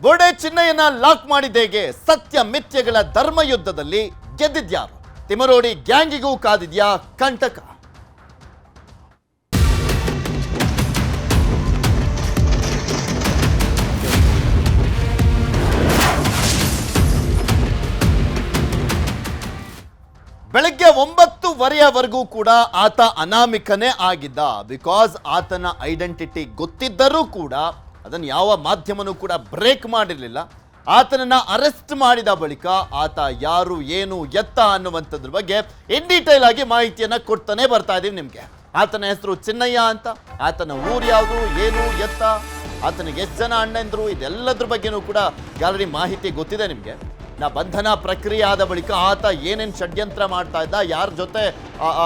ಬೋರ್ಡೆ ಚಿನ್ನಯ್ಯನ lock ಮಾಡಿದ್ದೇಗೆ ಸತ್ಯ ಮಿಥ್ಯಗಳ ಧರ್ಮಯುದ್ಧದಲ್ಲಿ ಗೆದ್ದಿದ್ಯಾರು? ತಿಮರೋಡಿ ಗ್ಯಾಂಗಿಗೂ ಕಾದಿದ್ಯಾ ಕಂಟಕ? ಬೆಳಗ್ಗೆ 9:30ವರೆಗೂ ಕೂಡ ಆತ ಅನಾಮಿಕನೇ ಆಗಿದ್ದ. ಬಿಕಾಸ್ ಆತನ ಐಡೆಂಟಿಟಿ ಗೊತ್ತಿದ್ದರೂ ಕೂಡ ಅದನ್ನು ಯಾವ ಮಾಧ್ಯಮನೂ ಕೂಡ ಬ್ರೇಕ್ ಮಾಡಿರಲಿಲ್ಲ. ಆತನನ್ನ ಅರೆಸ್ಟ್ ಮಾಡಿದ ಬಳಿಕ ಆತ ಯಾರು, ಏನು, ಎತ್ತ ಅನ್ನುವಂಥದ್ರ ಬಗ್ಗೆ ಇನ್ ಡೀಟೇಲ್ ಆಗಿ ಮಾಹಿತಿಯನ್ನ ಕೊಡ್ತಾನೆ ಬರ್ತಾ ಇದೀವಿ ನಿಮ್ಗೆ. ಆತನ ಹೆಸರು ಚಿನ್ನಯ್ಯ ಅಂತ, ಆತನ ಊರು ಯಾವುದು, ಏನು, ಎತ್ತ, ಆತನಿಗೆ ಎಷ್ಟು ಜನ ಅಣ್ಣಂದ್ರು, ಇದೆಲ್ಲದ್ರ ಬಗ್ಗೆನೂ ಕೂಡ ಆಲ್ರೆಡಿ ಮಾಹಿತಿ ಗೊತ್ತಿದೆ ನಿಮಗೆ. ಬಂಧನ ಪ್ರಕ್ರಿಯೆ ಆದ ಬಳಿಕ ಆತ ಏನೇನು ಷಡ್ಯಂತ್ರ ಮಾಡ್ತಾ ಇದ್ದ, ಯಾರ ಜೊತೆ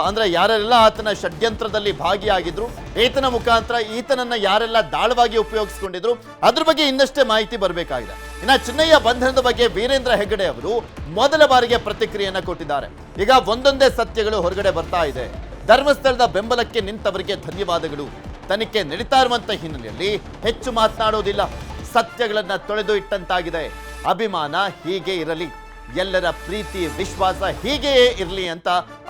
ಅಂದ್ರೆ ಯಾರೆಲ್ಲ ಆತನ ಷಡ್ಯಂತ್ರದಲ್ಲಿ ಭಾಗಿಯಾಗಿದ್ರು, ಈತನ ಮುಖಾಂತರ ಈತನನ್ನ ಯಾರೆಲ್ಲ ದಾಳವಾಗಿ ಉಪಯೋಗಿಸ್ಕೊಂಡಿದ್ರು, ಅದ್ರ ಬಗ್ಗೆ ಇನ್ನಷ್ಟೇ ಮಾಹಿತಿ ಬರಬೇಕಾಗಿದೆ. ಇನ್ನು ಚಿನ್ನಯ್ಯ ಬಂಧನದ ಬಗ್ಗೆ ವೀರೇಂದ್ರ ಹೆಗ್ಗಡೆ ಅವರು ಮೊದಲ ಬಾರಿಗೆ ಪ್ರತಿಕ್ರಿಯೆಯನ್ನ ಕೊಟ್ಟಿದ್ದಾರೆ. ಈಗ ಒಂದೊಂದೇ ಸತ್ಯಗಳು ಹೊರಗಡೆ ಬರ್ತಾ ಇದೆ. ಧರ್ಮಸ್ಥಳದ ಬೆಂಬಲಕ್ಕೆ ನಿಂತವರಿಗೆ ಧನ್ಯವಾದಗಳು. ತನಿಖೆ ನಡೀತಾ ಇರುವಂತ ಹಿನ್ನೆಲೆಯಲ್ಲಿ ಹೆಚ್ಚು ಮಾತನಾಡೋದಿಲ್ಲ. ಸತ್ಯಗಳನ್ನ ತೊಳೆದು ಇಟ್ಟಂತಾಗಿದೆ. ಅಭಿಮಾನ ಹೀಗೆ ಇರಲಿ, ಎಲ್ಲರ ಪ್ರೀತಿ ವಿಶ್ವಾಸ ಹೀಗೆಯೇ ಇರಲಿ ಅಂತ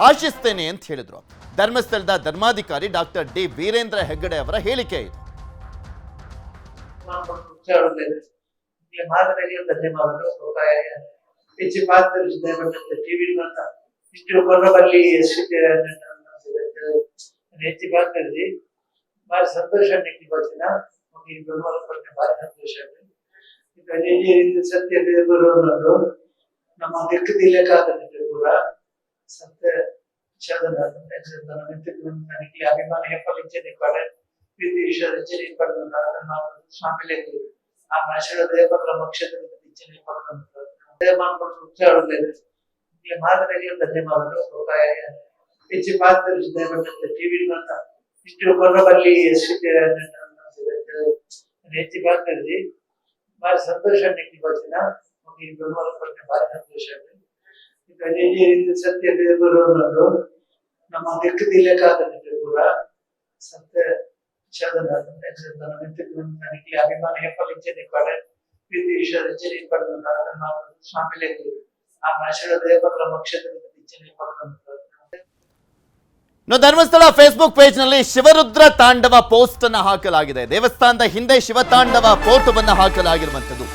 ಆಶಿಸ್ತೇನೆ ಅಂತ ಹೇಳಿದ್ರು. ಧರ್ಮಸ್ಥಳದ ಧರ್ಮಾಧಿಕಾರಿ ಡಾಕ್ಟರ್ ಡಿ ವೀರೇಂದ್ರ ಹೆಗ್ಗಡೆ ಅವರ ಹೇಳಿಕೆ ಇದು. ಭಾರಿ ಸಂತೋಷ ಭಾರಿ ಸಂತೋಷ. ಸತ್ಯ ಬರುವುದು ನಮ್ಮ ದಿಕ್ಕದಿಲ್ಲಕ್ಕಾಗತ್ತೆ ಕೂಡ ಸತ್ಯ ನನಗೆ ಅಭಿಮಾನ ಹೆಪ್ಪಲಿಂಚನೆ ಪಡೆ ಪ್ರೀತಿ ವಿಷಯ ಪಡೆದ ಸ್ವಾಮಿಲೆ ಆ ಆಶೀರ್ವಾದ ನಮ್ಮ ಕ್ಷೇತ್ರದ ಇಚ್ಛೆ ಪಡೆದ ಮಾಡ್ಕೊಂಡು ಹುಚ್ಚಾಡలేదు. ಮಾದರಿಗೆ ಧನ್ಯವಾದಗಳು. ಹೆಚ್ಚು ಪಾತ್ರ ಟಿವಿ ಇಷ್ಟು ಕೊರಬಲ್ಲಿ ಹೆಚ್ಚು ಪಾತ್ರಿ ಭಾರಿ ಸಂತೋಷ ಭಾರಿ ಸಂತೋಷ. ಸತ್ಯ ಬರುವುದು ನಮ್ಮ ದಿಕ್ಕದಿಲ್ಲಕ್ಕಾಗತ್ತೆ ಕೂಡ ಸತ್ಯ ನನಗೆ ಅಭಿಮಾನ ಹೆಪ್ಪಲಿಂಚನೆ ಪಡೆ ಪ್ರೀತಿ ವಿಷಯ ಪಡೆದ ಸ್ವಾಮಿಲೆ ಆ ಆಶೀರ್ವಾದ ನಮ್ಮ ಕ್ಷೇತ್ರದ ಇಚ್ಛೆ ಪಡೆದ. ಧರ್ಮಸ್ಥಳ ಫೇಸ್ಬುಕ್ ಪೇಜ್ ನಲ್ಲಿ ಶಿವರುದ್ರ ತಾಂಡವ ಪೋಸ್ಟ್ ಅನ್ನ ಹಾಕಲಾಗಿದೆ. ದೇವಸ್ಥಾನದ ಹಿಂದೆ ಶಿವತಾಂಡವ ಫೋಟೋವನ್ನ ಹಾಕಲಾಗಿರುವಂಥದ್ದು.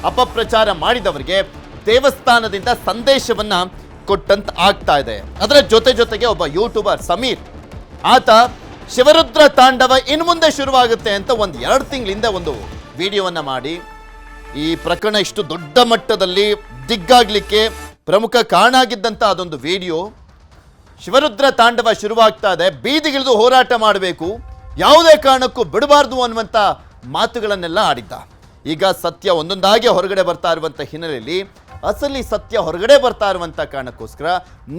ಅಪಪ್ರಚಾರ ಮಾಡಿದವರಿಗೆ ದೇವಸ್ಥಾನದಿಂದ ಸಂದೇಶವನ್ನ ಕೊಟ್ಟಂತ ಆಗ್ತಾ ಇದೆ. ಅದರ ಜೊತೆಗೆ ಒಬ್ಬ ಯೂಟ್ಯೂಬರ್ ಸಮೀರ್, ಆತ ಶಿವರುದ್ರ ತಾಂಡವ ಇನ್ನು ಮುಂದೆ ಶುರುವಾಗುತ್ತೆ ಅಂತ 2 ತಿಂಗಳಿಂದ ಒಂದು ವಿಡಿಯೋವನ್ನ ಮಾಡಿ ಈ ಪ್ರಕರಣ ಇಷ್ಟು ದೊಡ್ಡ ಮಟ್ಟದಲ್ಲಿ ದಿಗ್ಗಾಗ್ಲಿಕ್ಕೆ ಪ್ರಮುಖ ಕಾರಣ ಆಗಿದ್ದಂತ ಅದೊಂದು ವಿಡಿಯೋ. ಶಿವರುದ್ರ ತಾಂಡವ ಶುರುವಾಗ್ತಾ ಇದೆ, ಬೀದಿಗಿಳಿದು ಹೋರಾಟ ಮಾಡಬೇಕು, ಯಾವುದೇ ಕಾರಣಕ್ಕೂ ಬಿಡಬಾರ್ದು ಅನ್ನುವಂಥ ಮಾತುಗಳನ್ನೆಲ್ಲ ಆಡಿದ್ದ. ಈಗ ಸತ್ಯ ಒಂದೊಂದಾಗಿ ಹೊರಗಡೆ ಬರ್ತಾ ಇರುವಂಥ ಹಿನ್ನೆಲೆಯಲ್ಲಿ ಅಸಲಿ ಸತ್ಯ ಹೊರಗಡೆ ಬರ್ತಾ ಇರುವಂಥ ಕಾರಣಕ್ಕೋಸ್ಕರ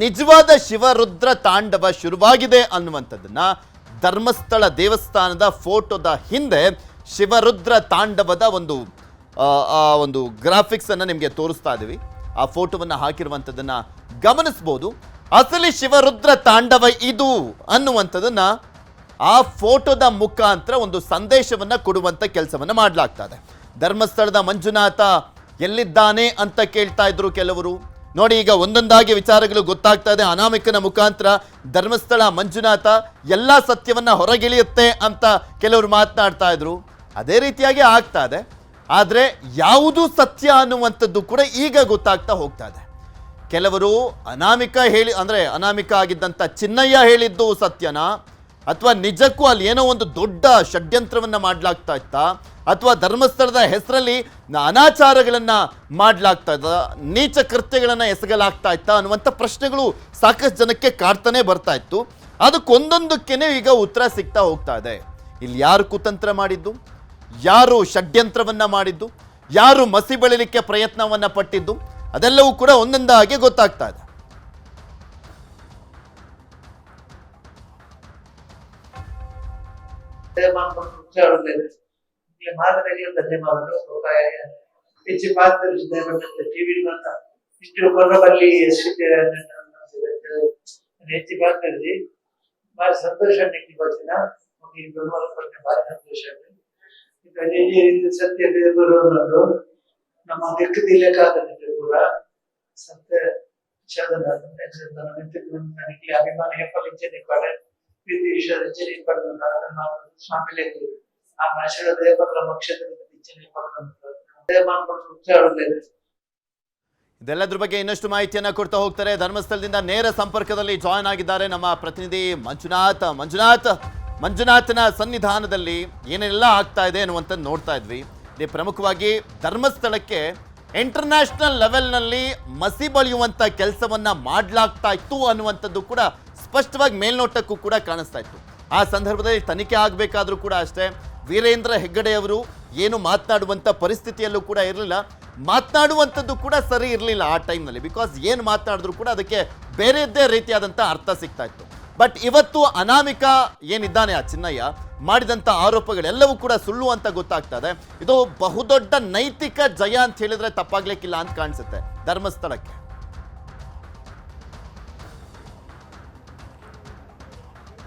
ನಿಜವಾದ ಶಿವರುದ್ರ ತಾಂಡವ ಶುರುವಾಗಿದೆ ಅನ್ನುವಂಥದ್ದನ್ನ ಧರ್ಮಸ್ಥಳ ದೇವಸ್ಥಾನದ ಫೋಟೋದ ಹಿಂದೆ ಶಿವರುದ್ರ ತಾಂಡವದ ಒಂದು ಗ್ರಾಫಿಕ್ಸ್ ಅನ್ನು ನಿಮಗೆ ತೋರಿಸ್ತಾ ಇದ್ದೀವಿ. ಆ ಫೋಟೋವನ್ನು ಹಾಕಿರುವಂಥದ್ದನ್ನ ಗಮನಿಸ್ಬೋದು. ಅಸಲಿ ಶಿವರುದ್ರ ತಾಂಡವ ಇದು ಅನ್ನುವಂಥದ್ದನ್ನ ಆ ಫೋಟೋದ ಮುಖಾಂತರ ಒಂದು ಸಂದೇಶವನ್ನ ಕೊಡುವಂತ ಕೆಲಸವನ್ನ ಮಾಡಲಾಗ್ತಾ ಇದೆ. ಧರ್ಮಸ್ಥಳದ ಮಂಜುನಾಥ ಎಲ್ಲಿದ್ದಾನೆ ಅಂತ ಕೇಳ್ತಾ ಇದ್ರು ಕೆಲವರು. ನೋಡಿ, ಈಗ ಒಂದೊಂದಾಗಿ ವಿಚಾರಗಳು ಗೊತ್ತಾಗ್ತಾ ಇದೆ. ಅನಾಮಿಕನ ಮುಖಾಂತರ ಧರ್ಮಸ್ಥಳ ಮಂಜುನಾಥ ಎಲ್ಲ ಸತ್ಯವನ್ನ ಹೊರಗಿಳಿಯುತ್ತೆ ಅಂತ ಕೆಲವರು ಮಾತನಾಡ್ತಾ ಇದ್ರು. ಅದೇ ರೀತಿಯಾಗಿ ಆಗ್ತಾ ಇದೆ. ಆದರೆ ಯಾವುದು ಸತ್ಯ ಅನ್ನುವಂಥದ್ದು ಕೂಡ ಈಗ ಗೊತ್ತಾಗ್ತಾ ಹೋಗ್ತಾ ಇದೆ. ಕೆಲವರು ಅನಾಮಿಕ ಆಗಿದ್ದಂಥ ಚಿನ್ನಯ್ಯ ಹೇಳಿದ್ದು ಸತ್ಯನ, ಅಥವಾ ನಿಜಕ್ಕೂ ಅಲ್ಲಿ ಏನೋ ಒಂದು ದೊಡ್ಡ ಷಡ್ಯಂತ್ರವನ್ನ ಮಾಡಲಾಗ್ತಾ ಇತ್ತ, ಅಥವಾ ಧರ್ಮಸ್ಥಳದ ಹೆಸರಲ್ಲಿ ಅನಾಚಾರಗಳನ್ನ ಮಾಡಲಾಗ್ತಾ ಇದ್ದ, ನೀಚ ಕೃತ್ಯಗಳನ್ನ ಎಸಗಲಾಗ್ತಾ ಇತ್ತ ಅನ್ನುವಂಥ ಪ್ರಶ್ನೆಗಳು ಸಾಕಷ್ಟು ಜನಕ್ಕೆ ಕಾಡ್ತಾನೆ ಬರ್ತಾ ಇತ್ತು. ಅದಕ್ಕೊಂದೊಂದಕ್ಕೇನೆ ಈಗ ಉತ್ತರ ಸಿಗ್ತಾ ಹೋಗ್ತಾ ಇದೆ. ಇಲ್ಲಿ ಯಾರು ಕುತಂತ್ರ ಮಾಡಿದ್ದು, ಯಾರು ಷಡ್ಯಂತ್ರವನ್ನ ಮಾಡಿದ್ದು, ಯಾರು ಮಸಿ ಬೆಳಿಲಿಕ್ಕೆ ಪ್ರಯತ್ನವನ್ನ ಪಟ್ಟಿದ್ದು, ಅದೆಲ್ಲವೂ ಕೂಡ ಒಂದೊಂದಾಗಿ ಗೊತ್ತಾಗ್ತಾ ಇದೆ. ಮಾದರಿಗೆ ಧನ್ಯವಾದಗಳು. ಹೆಚ್ಚು ಪಾತ್ರ ಟಿವಿ ಇಷ್ಟು ಕೊರಬಲ್ಲಿ ಹೆಚ್ಚು ಪಾತ್ರಿ ಭಾರಿ ಸಂತೋಷ. ಭಾರಿ ಸಂತೋಷ. ಸತ್ಯ ಬರುವುದು ನಮ್ಮ ದಿಕ್ಕದಿಲ್ಲಕ್ಕಾಗದಿದ್ರು ಕೂಡ సత్య దానికి అభిమానం ఫలించేది ప్రతి విషయం స్వామిలేదు ఆ మనుషుల దేవ క్రమక్షేత్ರದ ಇದೆಲ್ಲದ್ರ ಬಗ್ಗೆ ಇನ್ನಷ್ಟು ಮಾಹಿತಿಯನ್ನ ಕೊಡ್ತಾ ಹೋಗ್ತಾರೆ. ಧರ್ಮಸ್ಥಳದಿಂದ ನೇರ ಸಂಪರ್ಕದಲ್ಲಿ ಜಾಯ್ನ್ ಆಗಿದ್ದಾರೆ ನಮ್ಮ ಪ್ರತಿನಿಧಿ ಮಂಜುನಾಥನ ಸನ್ನಿಧಾನದಲ್ಲಿ ಏನೆಲ್ಲ ಆಗ್ತಾ ಇದೆ ಅನ್ನುವಂಥದ್ದು ನೋಡ್ತಾ ಇದ್ವಿ. ಇಲ್ಲಿ ಪ್ರಮುಖವಾಗಿ ಧರ್ಮಸ್ಥಳಕ್ಕೆ ಇಂಟರ್ನ್ಯಾಷನಲ್ ಲೆವೆಲ್ನಲ್ಲಿ ಮಸಿ ಬಳಿಯುವಂಥ ಕೆಲಸವನ್ನ ಮಾಡಲಾಗ್ತಾ ಇತ್ತು ಅನ್ನುವಂಥದ್ದು ಕೂಡ ಸ್ಪಷ್ಟವಾಗಿ ಮೇಲ್ನೋಟಕ್ಕೂ ಕೂಡ ಕಾಣಿಸ್ತಾ ಇತ್ತು. ಆ ಸಂದರ್ಭದಲ್ಲಿ ತನಿಖೆ ಆಗಬೇಕಾದ್ರೂ ಕೂಡ ಅಷ್ಟೇ ವೀರೇಂದ್ರ ಹೆಗ್ಗಡೆಯವರು ಏನು ಮಾತನಾಡುವಂಥ ಪರಿಸ್ಥಿತಿಯಲ್ಲೂ ಕೂಡ ಇರಲಿಲ್ಲ. ಮಾತನಾಡುವಂಥದ್ದು ಕೂಡ ಸರಿ ಇರಲಿಲ್ಲ ಆ ಟೈಮ್ನಲ್ಲಿ. ಬಿಕಾಸ್ ಏನು ಮಾತನಾಡಿದ್ರು ಕೂಡ ಅದಕ್ಕೆ ಬೇರೆಯದ್ದೇ ರೀತಿಯಾದಂಥ ಅರ್ಥ ಸಿಗ್ತಾ ಇತ್ತು. ಬಟ್ ಇವತ್ತು ಅನಾಮಿಕ ಏನಿದ್ದಾನೆ ಆ ಚಿನ್ನಯ್ಯ ಮಾಡಿದಂಥ ಆರೋಪಗಳೆಲ್ಲವೂ ಕೂಡ ಸುಳ್ಳು ಅಂತ ಗೊತ್ತಾಗ್ತಾ ಇದೆ. ಇದು ಬಹುದೊಡ್ಡ ನೈತಿಕ ಜಯ ಅಂತ ಹೇಳಿದ್ರೆ ತಪ್ಪಾಗ್ಲಿಕ್ಕಿಲ್ಲ ಅಂತ ಕಾಣಿಸುತ್ತೆ ಧರ್ಮಸ್ಥಳಕ್ಕೆ.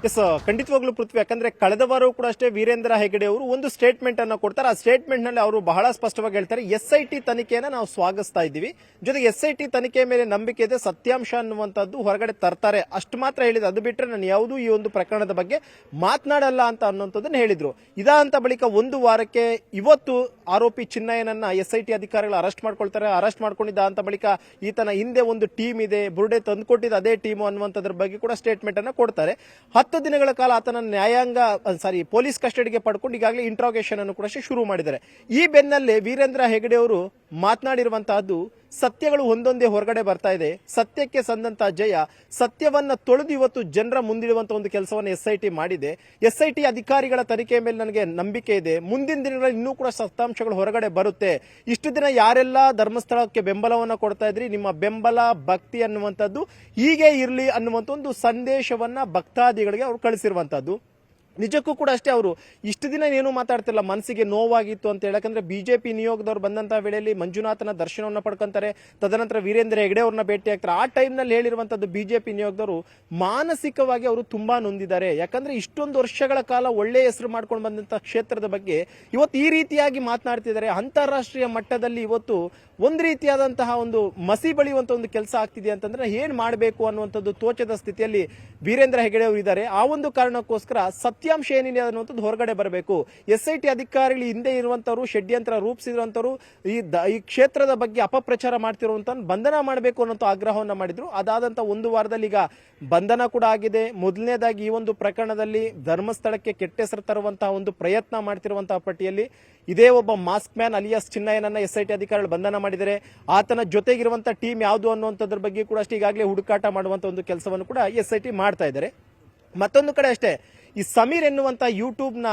ಎಸ್, ಖಂಡಿತವಾಗ್ಲೂ ಪೃಥ್ವಿ. ಯಾಕಂದ್ರೆ ಕಳೆದ ವಾರವೂ ಕೂಡ ಅಷ್ಟೇ ವೀರೇಂದ್ರ ಹೆಗಡೆ ಅವರು ಒಂದು ಸ್ಟೇಟ್ಮೆಂಟ್ ಅನ್ನು ಕೊಡ್ತಾರೆ. ಆ ಸ್ಟೇಟ್ಮೆಂಟ್ ನಲ್ಲಿ ಅವರು ಬಹಳ ಸ್ಪಷ್ಟವಾಗಿ ಹೇಳ್ತಾರೆ, SIT ತನಿಖೆಯನ್ನ ನಾವು ಸ್ವಾಗತಿಸ್ತಾ ಇದ್ದೀವಿ, ಜೊತೆಗೆ SIT ತನಿಖೆ ಮೇಲೆ ನಂಬಿಕೆ ಇದೆ, ಸತ್ಯಾಂಶ ಅನ್ನುವಂಥದ್ದು ಹೊರಗಡೆ ತರ್ತಾರೆ, ಅಷ್ಟು ಮಾತ್ರ ಹೇಳಿದ್ರು. ಅದು ಬಿಟ್ಟರೆ ನಾನು ಯಾವುದೂ ಈ ಒಂದು ಪ್ರಕರಣದ ಬಗ್ಗೆ ಮಾತನಾಡಲ್ಲ ಅಂತ ಅನ್ನುವಂಥದ್ದನ್ನು ಹೇಳಿದ್ರು. ಇದಾದಂತ ಬಳಿಕ ಒಂದು ವಾರಕ್ಕೆ ಇವತ್ತು ಆರೋಪಿ ಚಿನ್ನಯ್ಯನನ್ನ SIT ಅಧಿಕಾರಿಗಳು ಅರೆಸ್ಟ್ ಮಾಡ್ಕೊಳ್ತಾರೆ. ಅರೆಸ್ಟ್ ಮಾಡ್ಕೊಂಡಿದ್ದ ಅಂತ ಬಳಿಕ ಈತನ ಹಿಂದೆ ಒಂದು ಟೀಮ್ ಇದೆ, ಬುರುಡೆ ತಂದುಕೊಟ್ಟಿದ್ದ ಅದೇ ಟೀಮು ಅನ್ನುವಂಥದ್ರ ಬಗ್ಗೆ ಕೂಡ ಸ್ಟೇಟ್ಮೆಂಟ್ ಅನ್ನ ಕೊಡ್ತಾರೆ. 10 ದಿನಗಳ ಕಾಲ ಆತನ ಪೊಲೀಸ್ ಕಸ್ಟಡಿಗೆ ಪಡ್ಕೊಂಡು ಈಗಾಗಲೇ ಇಂಟ್ರಾಗೇಷನ್ ಅನ್ನು ಕೂಡ ಶುರು ಮಾಡಿದ್ದಾರೆ. ಈ ಬೆನ್ನಲ್ಲೇ ವೀರೇಂದ್ರ ಹೆಗಡೆ ಅವರು ಮಾತನಾಡಿರುವಂತಹದ್ದು, ಸತ್ಯಗಳು ಒಂದೊಂದೇ ಹೊರಗಡೆ ಬರ್ತಾ ಇದೆ, ಸತ್ಯಕ್ಕೆ ಸಂದಂತಹ ಜಯ, ಸತ್ಯವನ್ನ ತೊಳೆದು ಇವತ್ತು ಜನರ ಮುಂದಿಡುವಂತ ಒಂದು ಕೆಲಸವನ್ನು SIT ಮಾಡಿದೆ. SIT ಅಧಿಕಾರಿಗಳ ತನಿಖೆ ಮೇಲೆ ನನಗೆ ನಂಬಿಕೆ ಇದೆ, ಮುಂದಿನ ದಿನಗಳಲ್ಲಿ ಇನ್ನೂ ಕೂಡ ಸತ್ಯಾಂಶಗಳು ಹೊರಗಡೆ ಬರುತ್ತೆ. ಇಷ್ಟು ದಿನ ಯಾರೆಲ್ಲ ಧರ್ಮಸ್ಥಳಕ್ಕೆ ಬೆಂಬಲವನ್ನ ಕೊಡ್ತಾ ಇದ್ರಿ, ನಿಮ್ಮ ಬೆಂಬಲ ಭಕ್ತಿ ಅನ್ನುವಂಥದ್ದು ಹೀಗೆ ಇರಲಿ ಅನ್ನುವಂಥ ಒಂದು ಸಂದೇಶವನ್ನ ಭಕ್ತಾದಿಗಳಿಗೆ ಅವರು ಕಳಿಸಿರುವಂತದ್ದು. ನಿಜಕ್ಕೂ ಕೂಡ ಅಷ್ಟೇ, ಅವರು ಇಷ್ಟು ದಿನ ಏನು ಮಾತಾಡ್ತಿಲ್ಲ, ಮನಸ್ಸಿಗೆ ನೋವಾಗಿತ್ತು ಅಂತ ಹೇಳಕಂದ್ರೆ ಬಿಜೆಪಿ ನಿಯೋಗದವ್ರು ಬಂದಂತಹ ವೇಳೆಯಲ್ಲಿ ಮಂಜುನಾಥನ ದರ್ಶನವನ್ನ ಪಡ್ಕೊಂತಾರೆ, ತದನಂತರ ವೀರೇಂದ್ರ ಹೆಗಡೆ ಅವ್ರನ್ನ ಭೇಟಿ ಆಗ್ತಾರೆ. ಆ ಟೈಮ್ನಲ್ಲಿ ಹೇಳಿರುವಂತದ್ದು ಬಿಜೆಪಿ ನಿಯೋಗದವರು ಮಾನಸಿಕವಾಗಿ ಅವರು ತುಂಬಾ ನೊಂದಿದ್ದಾರೆ. ಯಾಕಂದ್ರೆ ಇಷ್ಟೊಂದು ವರ್ಷಗಳ ಕಾಲ ಒಳ್ಳೆ ಹೆಸರು ಮಾಡ್ಕೊಂಡು ಬಂದಂತಹ ಕ್ಷೇತ್ರದ ಬಗ್ಗೆ ಇವತ್ತು ಈ ರೀತಿಯಾಗಿ ಮಾತನಾಡ್ತಿದ್ದಾರೆ. ಅಂತಾರಾಷ್ಟ್ರೀಯ ಮಟ್ಟದಲ್ಲಿ ಇವತ್ತು ಒಂದು ರೀತಿಯಾದಂತಹ ಒಂದು ಮಸಿ ಬಳಿಯುವಂತ ಒಂದು ಕೆಲಸ ಆಗ್ತಿದೆ ಅಂತಂದ್ರೆ ಏನ್ ಮಾಡಬೇಕು ಅನ್ನುವಂಥದ್ದು ತೋಚದ ಸ್ಥಿತಿಯಲ್ಲಿ ವೀರೇಂದ್ರ ಹೆಗಡೆ ಅವರು ಇದ್ದಾರೆ. ಆ ಒಂದು ಕಾರಣಕ್ಕೋಸ್ಕರ ಸತ್ಯಾಂಶ ಏನಿದೆ ಅನ್ನುವಂಥದ್ದು ಹೊರಗಡೆ ಬರಬೇಕು. SIT ಅಧಿಕಾರಿಗಳು ಹಿಂದೆ ಇರುವಂತವರು, ಷಡ್ಯಂತ್ರ ರೂಪಿಸಿರುವಂತವರು, ಈ ಕ್ಷೇತ್ರದ ಬಗ್ಗೆ ಅಪಪ್ರಚಾರ ಮಾಡ್ತಿರುವಂತ ಬಂಧನ ಮಾಡಬೇಕು ಅನ್ನೋ ಆಗ್ರಹವನ್ನ ಮಾಡಿದ್ರು. ಅದಾದಂತ ಒಂದು ವಾರದಲ್ಲಿ ಈಗ ಬಂಧನ ಕೂಡ ಆಗಿದೆ. ಮೊದಲನೇದಾಗಿ ಈ ಒಂದು ಪ್ರಕರಣದಲ್ಲಿ ಧರ್ಮಸ್ಥಳಕ್ಕೆ ಕೆಟ್ಟ ಹೆಸರು ತರುವಂತಹ ಒಂದು ಪ್ರಯತ್ನ ಮಾಡ್ತಿರುವಂತಹ ಪಟ್ಟಿಯಲ್ಲಿ ಇದೇ ಒಬ್ಬ ಮಾಸ್ಕ್ ಮ್ಯಾನ್ ಅಲಿಯಾಸ್ ಚಿನ್ನಯ್ಯನನ್ನ SIT ಅಧಿಕಾರಿಗಳು ಬಂಧನ ಮಾಡಿದರೆ. ಆತನ ಜೊತೆಗಿರುವಂತಹ ಟೀಮ್ ಯಾವುದು ಅನ್ನುವಂಥದ್ರ ಬಗ್ಗೆ ಕೂಡ ಅಷ್ಟೇ ಈಗಾಗಲೇ ಹುಡುಕಾಟ ಮಾಡುವಂತ ಒಂದು ಕೆಲಸವನ್ನು ಕೂಡ SIT ಮಾಡ್ತಾ ಇದ್ದಾರೆ. ಮತ್ತೊಂದು ಕಡೆ ಅಷ್ಟೇ, ಈ ಸಮೀರ್ ಎನ್ನುವಂತ ಯೂಟ್ಯೂಬ್ನ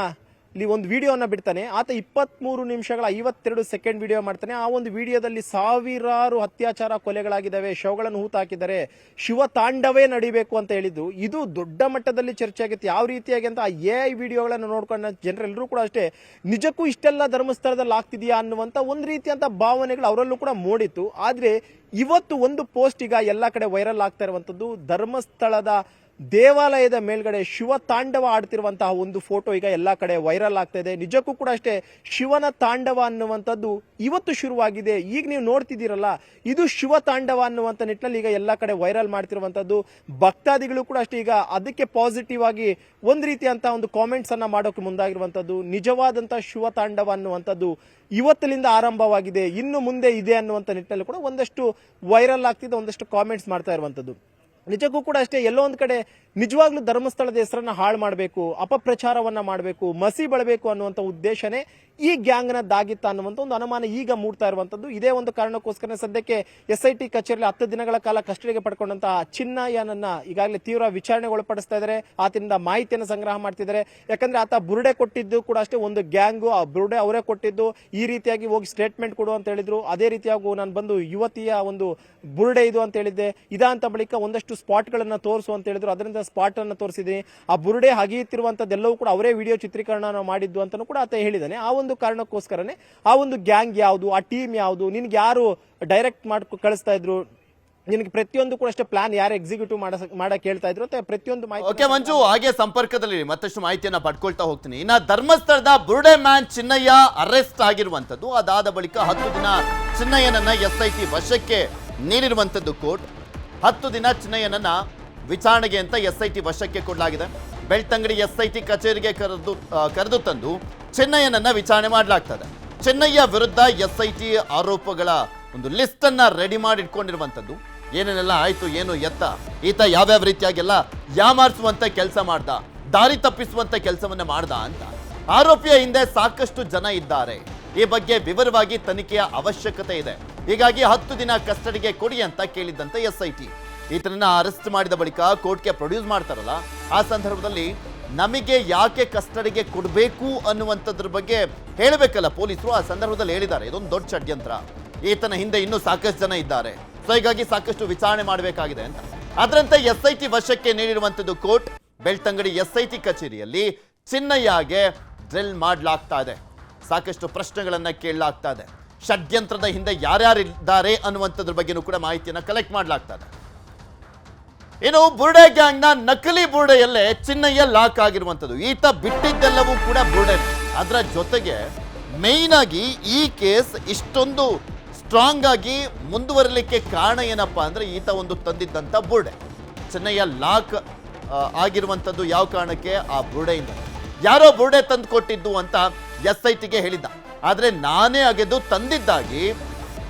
ಇಲ್ಲಿ ಒಂದು ವಿಡಿಯೋನ ಬಿಡ್ತಾನೆ. ಆತ 23 ನಿಮಿಷಗಳ 52 ಸೆಕೆಂಡ್ ವಿಡಿಯೋ ಮಾಡ್ತಾನೆ. ಆ ಒಂದು ವಿಡಿಯೋದಲ್ಲಿ ಸಾವಿರಾರು ಅತ್ಯಾಚಾರ ಕೊಲೆಗಳಾಗಿದ್ದಾವೆ, ಶವಗಳನ್ನು ಹೂತಾಕಿದ್ದಾರೆ, ಶಿವ ತಾಂಡವೇ ನಡಿಬೇಕು ಅಂತ ಹೇಳಿದ್ದು ಇದು ದೊಡ್ಡ ಮಟ್ಟದಲ್ಲಿ ಚರ್ಚೆ ಆಗಿತ್ತು. ಯಾವ ರೀತಿಯಾಗಿ ಅಂತ ಆ AI ವಿಡಿಯೋಗಳನ್ನು ನೋಡ್ಕೊಂಡ ಜನರೆಲ್ಲರೂ ಕೂಡ ಅಷ್ಟೇ ನಿಜಕ್ಕೂ ಇಷ್ಟೆಲ್ಲ ಧರ್ಮಸ್ಥಳದಲ್ಲಿ ಆಗ್ತಿದೆಯಾ ಅನ್ನುವಂತ ಒಂದು ರೀತಿಯಂತ ಭಾವನೆಗಳು ಅವರಲ್ಲೂ ಕೂಡ ಮೂಡಿತ್ತು. ಆದ್ರೆ ಇವತ್ತು ಒಂದು ಪೋಸ್ಟ್ ಈಗ ಎಲ್ಲಾ ಕಡೆ ವೈರಲ್ ಆಗ್ತಾ ಇರುವಂತದ್ದು, ಧರ್ಮಸ್ಥಳದ ದೇವಾಲಯದ ಮೇಲ್ಗಡೆ ಶಿವ ತಾಂಡವ ಆಡ್ತಿರುವಂತಹ ಒಂದು ಫೋಟೋ ಈಗ ಎಲ್ಲಾ ಕಡೆ ವೈರಲ್ ಆಗ್ತಾ ಇದೆ. ನಿಜಕ್ಕೂ ಕೂಡ ಅಷ್ಟೇ ಶಿವನ ತಾಂಡವ ಅನ್ನುವಂಥದ್ದು ಇವತ್ತು ಶುರುವಾಗಿದೆ. ಈಗ ನೀವು ನೋಡ್ತಿದ್ದೀರಲ್ಲ, ಇದು ಶಿವ ತಾಂಡವ ಅನ್ನುವಂಥ ನಿಟ್ಟಿನಲ್ಲಿ ಈಗ ಎಲ್ಲಾ ಕಡೆ ವೈರಲ್ ಮಾಡ್ತಿರುವಂತದ್ದು. ಭಕ್ತಾದಿಗಳು ಕೂಡ ಅಷ್ಟೇ ಈಗ ಅದಕ್ಕೆ ಪಾಸಿಟಿವ್ ಆಗಿ ಒಂದು ರೀತಿಯಂತಹ ಒಂದು ಕಾಮೆಂಟ್ಸ್ ಅನ್ನ ಮಾಡೋಕೆ ಮುಂದಾಗಿರುವಂತದ್ದು. ನಿಜವಾದಂತಹ ಶಿವ ತಾಂಡವ ಅನ್ನುವಂಥದ್ದು ಇವತ್ತಿನಿಂದ ಆರಂಭವಾಗಿದೆ, ಇನ್ನು ಮುಂದೆ ಇದೆ ಅನ್ನುವಂಥ ನಿಟ್ಟಿನಲ್ಲಿ ಕೂಡ ಒಂದಷ್ಟು ವೈರಲ್ ಆಗ್ತಿದೆ, ಒಂದಷ್ಟು ಕಾಮೆಂಟ್ಸ್ ಮಾಡ್ತಾ ಇರುವಂತದ್ದು. ನಿಜಕ್ಕೂ ಕೂಡ ಅಷ್ಟೇ ಎಲ್ಲೋ ಒಂದ್ ಕಡೆ ನಿಜವಾಗ್ಲೂ ಧರ್ಮಸ್ಥಳದ ಹೆಸರನ್ನ ಹಾಳು ಮಾಡಬೇಕು, ಅಪಪ್ರಚಾರವನ್ನ ಮಾಡಬೇಕು, ಮಸಿ ಬಳಬೇಕು ಅನ್ನುವಂಥ ಉದ್ದೇಶನೇ ಈ ಗ್ಯಾಂಗ್ನದ್ದಾಗಿತ್ತ ಅನ್ನುವಂಥ ಒಂದು ಅನುಮಾನ ಈಗ ಮೂಡ್ತಾ ಇರುವಂತದ್ದು. ಇದೇ ಒಂದು ಕಾರಣಕ್ಕೋಸ್ಕರ ಸದ್ಯಕ್ಕೆ SIT ಕಚೇರಿಯಲ್ಲಿ 10 ದಿನಗಳ ಕಾಲ ಕಸ್ಟಡಿಗೆ ಪಡ್ಕೊಂಡಂತಹ ಚಿನ್ನಯ್ಯನನ್ನ ಈಗಾಗಲೇ ತೀವ್ರ ವಿಚಾರಣೆಗೆ ಒಳಪಡಿಸ್ತಾ ಇದ್ದಾರೆ. ಆತನಿಂದ ಮಾಹಿತಿಯನ್ನು ಸಂಗ್ರಹ ಮಾಡ್ತಿದ್ದಾರೆ. ಯಾಕಂದ್ರೆ ಆತ ಬುರುಡೆ ಕೊಟ್ಟಿದ್ದು ಕೂಡ ಅಷ್ಟೇ ಒಂದು ಗ್ಯಾಂಗು, ಆ ಬುರುಡೆ ಅವರೇ ಕೊಟ್ಟಿದ್ದು, ಈ ರೀತಿಯಾಗಿ ಹೋಗಿ ಸ್ಟೇಟ್ಮೆಂಟ್ ಕೊಡು ಅಂತ ಹೇಳಿದ್ರು. ಅದೇ ರೀತಿಯಾಗಿ ನಾನು ಬಂದು ಯುವತಿಯ ಒಂದು ಬುರುಡೆ ಇದು ಅಂತ ಹೇಳಿದ್ದೆ, ಇದಂತ ಬಳಿಕ ಒಂದಷ್ಟು ಸ್ಪಾಟ್ ಗಳನ್ನ ತೋರಿಸು ಅಂತ ಹೇಳಿದ್ರು. ಅದರಿಂದ ಸ್ಪಾಟ್ ಅನ್ನು ತೋರಿಸಿದ್ದೀನಿ. ಆ ಬುರುಡೆ ಹಗಿಯುತ್ತಿರುವಂತದ್ದೆಲ್ಲವೂ ಕೂಡ ಅವರೇ ವಿಡಿಯೋ ಚಿತ್ರೀಕರಣ ಮಾಡಿದ್ದು ಅಂತ ಕೂಡ ಆತ ಹೇಳಿದ್ದಾನೆ. ಆ ಒಂದು ಕಾರಣಕ್ಕೋಸ್ಕರನೇ ಆ ಒಂದು ಗ್ಯಾಂಗ್ ಯಾವುದು, ಆ ಟೀಮ್ ಯಾವುದು, ನಿನ್ಗೆ ಯಾರು ಡೈರೆಕ್ಟ್ ಮಾಡಿ ಕಳಿಸ್ತಾ ಇದ್ರು, ನಿನಗೆ ಪ್ರತಿಯೊಂದು ಕೂಡ ಅಷ್ಟೇ ಪ್ಲಾನ್ ಯಾರು ಎಕ್ಸಿಕ್ಯೂಟಿವ್ ಮಾಡಕ್ ಹೇಳ್ತಾ ಇದ್ರು ಅಂತ ಪ್ರತಿಯೊಂದು ಮಾಹಿತಿ. ಓಕೆ ಮಂಜು, ಹಾಗೆ ಸಂಪರ್ಕದಲ್ಲಿ ಮತ್ತಷ್ಟು ಮಾಹಿತಿಯನ್ನ ಪಡ್ಕೊಳ್ತಾ ಹೋಗ್ತೀನಿ. ಇನ್ನ ಧರ್ಮಸ್ಥಳದ ಬುರುಡೆ ಮ್ಯಾನ್ ಚಿನ್ನಯ್ಯ ಅರೆಸ್ಟ್ ಆಗಿರುವಂತದ್ದು, ಅದಾದ ಬಳಿಕ 10 ದಿನ ಚಿನ್ನಯ್ಯನನ್ನ SIT ವಶಕ್ಕೆ ನೀಡಿರುವಂತದ್ದು ಕೋರ್ಟ್. 10 ದಿನ ಚಿನ್ನಯ್ಯನನ್ನ ವಿಚಾರಣೆಗೆ ಅಂತ SIT ವಶಕ್ಕೆ ಕೊಡಲಾಗಿದೆ. ಬೆಳ್ತಂಗಡಿ SIT ಕಚೇರಿಗೆ ಕರೆದು ತಂದು ಚಿನ್ನಯ್ಯನನ್ನ ವಿಚಾರಣೆ ಮಾಡಲಾಗ್ತದೆ. ಚಿನ್ನಯ್ಯ ವಿರುದ್ಧ SIT ಆರೋಪಗಳ ಒಂದು ಲಿಸ್ಟ್ ಅನ್ನ ರೆಡಿ ಮಾಡಿ ಇಟ್ಕೊಂಡಿರುವಂತದ್ದು. ಏನೇನೆಲ್ಲ ಆಯ್ತು, ಏನು ಎತ್ತ, ಈತ ಯಾವ್ಯಾವ ರೀತಿಯಾಗೆಲ್ಲ ಯಾಮಾರಿಸುವಂತ ಕೆಲಸ ಮಾಡ್ದ, ದಾರಿ ತಪ್ಪಿಸುವಂತ ಕೆಲಸವನ್ನ ಮಾಡ್ದ ಅಂತ ಆರೋಪಿಯ ಹಿಂದೆ ಸಾಕಷ್ಟು ಜನ ಇದ್ದಾರೆ. ಈ ಬಗ್ಗೆ ವಿವರವಾಗಿ ತನಿಖೆಯ ಅವಶ್ಯಕತೆ ಇದೆ. ಹೀಗಾಗಿ 10 ದಿನ ಕಸ್ಟಡಿಗೆ ಕೊಡಿ ಅಂತ ಕೇಳಿದ್ದಂತೆ SIT. ಈತನನ್ನ ಅರೆಸ್ಟ್ ಮಾಡಿದ ಬಳಿಕ ಕೋರ್ಟ್ಗೆ ಪ್ರೊಡ್ಯೂಸ್ ಮಾಡ್ತಾರಲ್ಲ, ಆ ಸಂದರ್ಭದಲ್ಲಿ ನಮಗೆ ಯಾಕೆ ಕಸ್ಟಡಿಗೆ ಕೊಡಬೇಕು ಅನ್ನುವಂಥದ್ರ ಬಗ್ಗೆ ಹೇಳಬೇಕಲ್ಲ ಪೊಲೀಸರು. ಆ ಸಂದರ್ಭದಲ್ಲಿ ಹೇಳಿದ್ದಾರೆ ಇದೊಂದು ದೊಡ್ಡ ಷಡ್ಯಂತ್ರ, ಈತನ ಹಿಂದೆ ಇನ್ನೂ ಸಾಕಷ್ಟು ಜನ ಇದ್ದಾರೆ, ಸೊ ಹೀಗಾಗಿ ಸಾಕಷ್ಟು ವಿಚಾರಣೆ ಮಾಡಬೇಕಾಗಿದೆ ಅಂತ. ಅದರಂತೆ SIT ವಶಕ್ಕೆ ನೀಡಿರುವಂಥದ್ದು ಕೋರ್ಟ್. ಬೆಳ್ತಂಗಡಿ SIT ಕಚೇರಿಯಲ್ಲಿ ಚಿನ್ನಯ್ಯಗೆ ಡ್ರಿಲ್ ಮಾಡಲಾಗ್ತಾ ಇದೆ, ಸಾಕಷ್ಟು ಪ್ರಶ್ನೆಗಳನ್ನ ಕೇಳಲಾಗ್ತಾ ಇದೆ. ಷಡ್ಯಂತ್ರದ ಹಿಂದೆ ಯಾರ್ಯಾರಿದ್ದಾರೆ ಅನ್ನುವಂಥದ್ರ ಬಗ್ಗೆನೂ ಕೂಡ ಮಾಹಿತಿಯನ್ನು ಕಲೆಕ್ಟ್ ಮಾಡಲಾಗ್ತಾ ಇದೆ. ಇನ್ನು ಬುರುಡೆ ಗ್ಯಾಂಗ್ನ ನಕಲಿ ಬುರುಡೆಯಲ್ಲೇ ಚಿನ್ನಯ್ಯ ಲಾಕ್ ಆಗಿರುವಂಥದ್ದು. ಈತ ಬಿಟ್ಟಿದ್ದೆಲ್ಲವೂ ಕೂಡ ಬುರುಡೆ. ಅದರ ಜೊತೆಗೆ ಮೇಯ್ನ್ ಆಗಿ ಈ ಕೇಸ್ ಇಷ್ಟೊಂದು ಸ್ಟ್ರಾಂಗ್ ಆಗಿ ಮುಂದುವರಲಿಕ್ಕೆ ಕಾರಣ ಏನಪ್ಪಾ ಅಂದ್ರೆ ಈತ ಒಂದು ತಂದಿದ್ದಂಥ ಬುರುಡೆ. ಚಿನ್ನಯ್ಯ ಲಾಕ್ ಆಗಿರುವಂಥದ್ದು ಯಾವ ಕಾರಣಕ್ಕೆ? ಆ ಬುರುಡೆಯಿಂದ. ಯಾರೋ ಬುರುಡೆ ತಂದು ಕೊಟ್ಟಿದ್ದು ಅಂತ SITಗೆ ಹೇಳಿದ್ದ. ಆದರೆ ನಾನೇ ಅಗೆದು ತಂದಿದ್ದಾಗಿ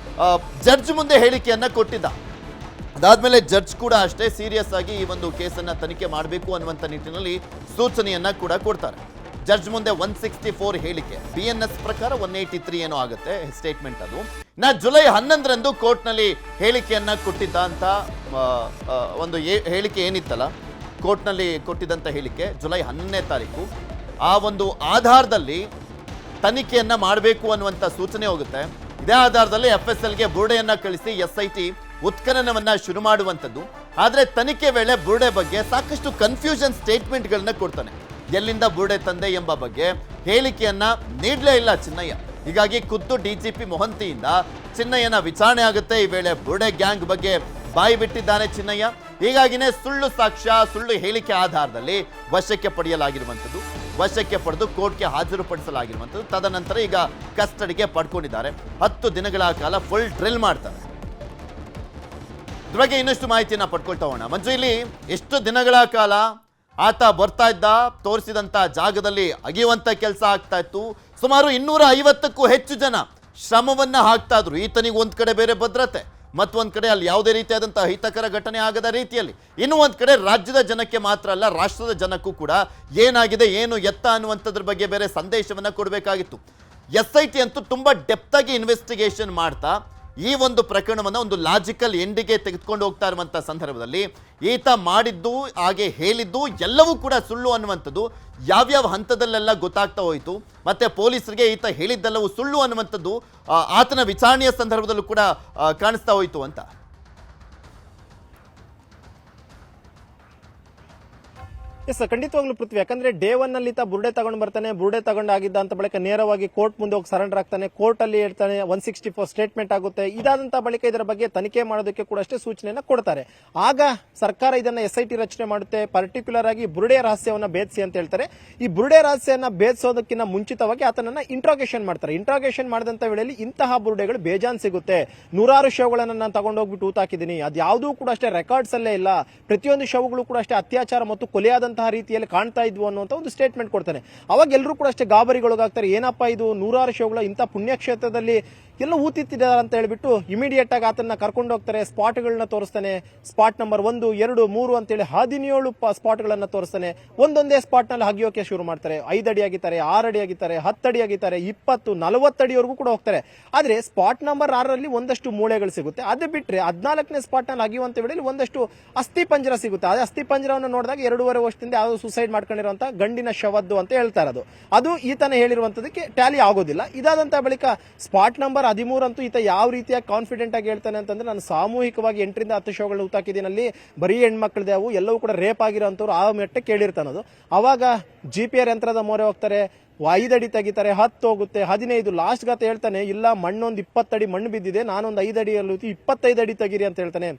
ಜಡ್ಜ್ ಮುಂದೆ ಹೇಳಿಕೆಯನ್ನ ಕೊಟ್ಟಿದ್ದ. ಅದಾದ್ಮೇಲೆ ಜಡ್ಜ್ ಕೂಡ ಅಷ್ಟೇ ಸೀರಿಯಸ್ ಆಗಿ ಈ ಒಂದು ಕೇಸನ್ನ ತನಿಖೆ ಮಾಡಬೇಕು ಅನ್ನುವಂಥ ನಿಟ್ಟಿನಲ್ಲಿ ಸೂಚನೆಯನ್ನ ಕೂಡ ಕೊಡ್ತಾರೆ. ಜಡ್ಜ್ ಮುಂದೆ 164 ಹೇಳಿಕೆ, BNS ಪ್ರಕಾರ 183 ಏನೋ ಆಗುತ್ತೆ ಸ್ಟೇಟ್ಮೆಂಟ್. ಅದು ಜುಲೈ 11ರಂದು ಕೋರ್ಟ್ನಲ್ಲಿ ಹೇಳಿಕೆಯನ್ನ ಕೊಟ್ಟಿದ್ದ ಅಂತ ಒಂದು ಹೇಳಿಕೆ ಏನಿತ್ತಲ್ಲ, ಕೋರ್ಟ್ನಲ್ಲಿ ಕೊಟ್ಟಿದ್ದಂಥ ಹೇಳಿಕೆ ಜುಲೈ 11ನೇ ತಾರೀಕು. ಆ ಒಂದು ಆಧಾರದಲ್ಲಿ ತನಿಖೆಯನ್ನ ಮಾಡಬೇಕು ಅನ್ನುವಂಥ ಸೂಚನೆ ಹೋಗುತ್ತೆ. ಇದೇ ಆಧಾರದಲ್ಲಿ FSLಗೆ ಬುರುಡೆಯನ್ನ ಕಳಿಸಿ SIT ಉತ್ಖನನವನ್ನ ಶುರು ಮಾಡುವಂಥದ್ದು. ಆದರೆ ತನಿಖೆ ವೇಳೆ ಬುರುಡೆ ಬಗ್ಗೆ ಸಾಕಷ್ಟು ಕನ್ಫ್ಯೂಷನ್ ಸ್ಟೇಟ್ಮೆಂಟ್ಗಳನ್ನ ಕೊಡ್ತಾನೆ. ಎಲ್ಲಿಂದ ಬುರುಡೆ ತಂದೆ ಎಂಬ ಬಗ್ಗೆ ಹೇಳಿಕೆಯನ್ನ ನೀಡಲೇ ಇಲ್ಲ ಚಿನ್ನಯ್ಯ. ಹೀಗಾಗಿ ಖುದ್ದು DGP ಮೊಹಂತಿಯಿಂದ ಚಿನ್ನಯ್ಯನ ವಿಚಾರಣೆ ಆಗುತ್ತೆ. ಈ ವೇಳೆ ಬುರುಡೆ ಗ್ಯಾಂಗ್ ಬಗ್ಗೆ ಬಾಯಿ ಬಿಟ್ಟಿದ್ದಾನೆ ಚಿನ್ನಯ್ಯ. ಹೀಗಾಗಿನೇ ಸುಳ್ಳು ಸಾಕ್ಷ್ಯ, ಸುಳ್ಳು ಹೇಳಿಕೆ ಆಧಾರದಲ್ಲಿ ವಶಕ್ಕೆ ಪಡೆಯಲಾಗಿರುವಂಥದ್ದು. ವಶಕ್ಕೆ ಪಡೆದು ಕೋರ್ಟ್ಗೆ ಹಾಜರುಪಡಿಸಲಾಗಿರುವಂಥದ್ದು. ತದನಂತರ ಈಗ ಕಸ್ಟಡಿಗೆ ಪಡ್ಕೊಂಡಿದ್ದಾರೆ. 10 ದಿನಗಳ ಕಾಲ ಫುಲ್ ಡ್ರಿಲ್ ಮಾಡ್ತಾರೆ. ಇದ್ರ ಬಗ್ಗೆ ಇನ್ನಷ್ಟು ಮಾಹಿತಿಯನ್ನ ಪಡ್ಕೊಳ್ತಾ ಹೋಗೋಣ. ಮಂಜು, ಇಲ್ಲಿ ಎಷ್ಟು ದಿನಗಳ ಕಾಲ ಆತ ಬರ್ತಾ ಇದ್ದ, ತೋರಿಸಿದಂಥ ಜಾಗದಲ್ಲಿ ಅಗಿಯುವಂಥ ಕೆಲಸ ಆಗ್ತಾ ಇತ್ತು. ಸುಮಾರು 250ಕ್ಕೂ ಹೆಚ್ಚು ಜನ ಶ್ರಮವನ್ನ ಹಾಕ್ತಾ ಇದ್ರು. ಈತನಿಗೆ ಒಂದ್ ಕಡೆ ಬೇರೆ ಭದ್ರತೆ, ಮತ್ತೊಂದು ಕಡೆ ಅಲ್ಲಿ ಯಾವುದೇ ರೀತಿಯಾದಂತಹ ಅಹಿತಕರ ಘಟನೆ ಆಗದ ರೀತಿಯಲ್ಲಿ, ಇನ್ನೂ ಒಂದು ಕಡೆ ರಾಜ್ಯದ ಜನಕ್ಕೆ ಮಾತ್ರ ಅಲ್ಲ ರಾಷ್ಟ್ರದ ಜನಕ್ಕೂ ಕೂಡ ಏನಾಗಿದೆ ಏನು ಎತ್ತ ಅನ್ನುವಂಥದ್ರ ಬಗ್ಗೆ ಬೇರೆ ಸಂದೇಶವನ್ನ ಕೊಡಬೇಕಾಗಿತ್ತು. SIT ಅಂತೂ ತುಂಬಾ ಡೆಪ್ತ್ ಆಗಿ ಇನ್ವೆಸ್ಟಿಗೇಷನ್ ಮಾಡ್ತಾ ಈ ಒಂದು ಪ್ರಕರಣವನ್ನು ಒಂದು ಲಾಜಿಕಲ್ ಎಂಡಿಗೆ ತೆಗೆದುಕೊಂಡು ಹೋಗ್ತಾ ಇರುವಂಥ ಸಂದರ್ಭದಲ್ಲಿ ಈತ ಮಾಡಿದ್ದು, ಹಾಗೆ ಹೇಳಿದ್ದು ಎಲ್ಲವೂ ಕೂಡ ಸುಳ್ಳು ಅನ್ನುವಂಥದ್ದು ಯಾವ್ಯಾವ ಹಂತದಲ್ಲೆಲ್ಲ ಗೊತ್ತಾಗ್ತಾ ಹೋಯಿತು. ಮತ್ತೆ ಪೊಲೀಸರಿಗೆ ಈತ ಹೇಳಿದ್ದೆಲ್ಲವೂ ಸುಳ್ಳು ಅನ್ನುವಂಥದ್ದು ಆತನ ವಿಚಾರಣೆಯ ಸಂದರ್ಭದಲ್ಲೂ ಕೂಡ ಕಾಣಿಸ್ತಾ ಹೋಯಿತು ಅಂತ. ಎಸ್, ಖಂಡಿತವಾಗ್ಲೂ ಪೃಥ್ವಿ. ಯಾಕಂದ್ರೆ ಡೇ 1 ಅಲ್ಲಿ ಬುರುಡೆ ತಗೊಂಡು ಬರ್ತಾನೆ, ಬುರುಡೆ ತಗೊಂಡಾಗಿದ್ದ ಅಂತ ಬಳಿಕ ನೇರವಾಗಿ ಕೋರ್ಟ್ ಮುಂದೆ ಹೋಗಿ ಸರೆಂಡರ್ ಆಗ್ತಾನೆ. ಕೋರ್ಟ್ ಅಲ್ಲಿ ಹೇಳ್ತಾನೆ, 164 ಸ್ಟೇಟ್ಮೆಂಟ್ ಆಗುತ್ತೆ. ಇದಾದಂತ ಬಳಿಕ ಇದರ ಬಗ್ಗೆ ತನಿಖೆ ಮಾಡೋದಕ್ಕೆ ಕೂಡ ಅಷ್ಟೇ ಸೂಚನೆಯನ್ನ ಕೊಡ್ತಾರೆ. ಆಗ ಸರ್ಕಾರ ಇದನ್ನ SIT ರಚನೆ ಮಾಡುತ್ತೆ. ಪರ್ಟಿಕ್ಯುಲರ್ ಆಗಿ ಬುರುಡೆ ರಹಸ್ಯವನ್ನ ಭೇದಿಸಿ ಅಂತ ಹೇಳ್ತಾರೆ. ಈ ಬುರುಡೆ ರಹಸ್ಯವನ್ನ ಭೇದಿಸೋದಕ್ಕಿಂತ ಮುಂಚಿತವಾಗಿ ಆತನನ್ನ ಇಂಟ್ರಾಗೇಷನ್ ಮಾಡ್ತಾರೆ. ಇಂಟ್ರಾಗೇಷನ್ ಮಾಡಿದಂತ ವೇಳೆಯಲ್ಲಿ ಇಂತಹ ಬುರುಡೆಗಳು ಬೇಜಾನ್ ಸಿಗುತ್ತೆ. 100 ಶವಗಳನ್ನ ನಾನು ತಗೊಂಡೋಗ್ಬಿಟ್ಟು ಊತಾಕಿದ್ದೀನಿ, ಅದು ಯಾವುದೂ ಕೂಡ ಅಷ್ಟೇ ರೆಕಾರ್ಡ್ಸ್ ಅಲ್ಲೇ ಇಲ್ಲ. ಪ್ರತಿಯೊಂದು ಶವಗಳು ಕೂಡ ಅಷ್ಟೇ ಅತ್ಯಾಚಾರ ಮತ್ತು ಕೊಲೆಯಾದಂತಹ ರೀತಿಯಲ್ಲಿ ಕಾಣ್ತಾ ಇದ್ವು ಅನ್ನುವಂತ ಒಂದು ಸ್ಟೇಟ್ಮೆಂಟ್ ಕೊಡ್ತಾನೆ. ಅವಾಗ ಎಲ್ಲರೂ ಕೂಡ ಅಷ್ಟೇ ಗಾಬರಿಗೊಳಗಾಗ್ತಾರೆ. ಏನಪ್ಪಾ ಇದು 100 ಶವಗಳ ಇಂಥ ಪುಣ್ಯಕ್ಷೇತ್ರದಲ್ಲಿ ಎಲ್ಲ ಊತಿತ್ತಿದ್ದಾರೆ ಅಂತ ಹೇಳ್ಬಿಟ್ಟು ಇಮಿಡಿಯೇಟ್ ಆಗಿ ಆತನ ಕರ್ಕೊಂಡು ಹೋಗ್ತಾರೆ. ಸ್ಪಾಟ್ಗಳನ್ನ ತೋರಿಸ್ತಾನೆ. ಸ್ಪಾಟ್ ನಂಬರ್ 1, 2, 3 ಅಂತೇಳಿ 17 ಸ್ಪಾಟ್ಗಳನ್ನ ತೋರಿಸ್ತಾನೆ. ಒಂದೊಂದೇ ಸ್ಪಾಟ್ ನಲ್ಲಿ ಹಗಿಯೋಕೆ ಶುರು ಮಾಡ್ತಾರೆ. 5 ಅಡಿ ಆಗಿದ್ದಾರೆ, 6 ಅಡಿ ಆಗಿದ್ದಾರೆ, 10 ಅಡಿ ಆಗಿದ್ದಾರೆ, 20, 40 ಅಡಿವರೆಗೂ ಕೂಡ ಹೋಗ್ತಾರೆ. ಆದ್ರೆ ಸ್ಪಾಟ್ ನಂಬರ್ 6ರಲ್ಲಿ ಒಂದಷ್ಟು ಮೂಳೆಗಳು ಸಿಗುತ್ತೆ. ಅದು ಬಿಟ್ರೆ 14ನೇ ಸ್ಪಾಟ್ ನಲ್ಲಿ ಹಗಿಯುವಂತ ವೇಳೆಯಲ್ಲಿ ಒಂದಷ್ಟು ಅಸ್ಥಿ ಪಂಜರ ಸಿಗುತ್ತೆ. ಅದೇ ಅಸ್ಥಿ ಪಂಜರವನ್ನು ನೋಡಿದಾಗ 2.5 ವರ್ಷದಿಂದ ಯಾವುದು ಸೂಸೈಡ್ ಮಾಡ್ಕೊಂಡಿರುವಂತ ಗಂಡಿನ ಶವದ್ದು ಅಂತ ಹೇಳ್ತಾ ಇರೋದು. ಅದು ಈತನ ಹೇಳಿರುವಂತದಕ್ಕೆ ಟ್ಯಾಲಿ ಆಗೋದಿಲ್ಲ. ಇದಾದಂತ ಬಳಿಕ ಸ್ಪಾಟ್ ನಂಬರ್ 13 ಅಂತೂ ಈತ ಯಾವ ರೀತಿಯ ಕಾನ್ಫಿಡೆಂಟ್ ಆಗಿ ಹೇಳ್ತಾನೆ ಅಂತಂದ್ರೆ, ನಾನು ಸಾಮೂಹಿಕವಾಗಿ 8 ರಿಂದ 10 ಶವಗಳನ್ನ ಊತಾಕಿದ್ದೀನಿ, ಅಲ್ಲಿ ಬರೀ ಹೆಣ್ಮಕ್ಳದೇ, ಅವು ಎಲ್ಲವೂ ಕೂಡ ರೇಪ್ ಆಗಿರೋಂಥವ್ರು ಆ ಮಟ್ಟಕ್ಕೆ ಕೇಳಿರ್ತಾನದು. ಅವಾಗ GPR ಯಂತ್ರದ ಮೊರೆ ಹೋಗ್ತಾರೆ. 5 ಅಡಿ ತೆಗಿತಾರೆ, 10 ಹೋಗುತ್ತೆ, 15, ಲಾಸ್ಟ್ ಗಾತ ಹೇಳ್ತಾನೆ, ಇಲ್ಲ ಮಣ್ಣೊಂದು 20 ಅಡಿ ಮಣ್ಣು ಬಿದ್ದಿದೆ, ನಾನೊಂದು 5 ಅಡಿಯಲ್ಲಿ 25 ಅಡಿ ತೆಗೀರಿ ಅಂತ ಹೇಳ್ತಾನೆ.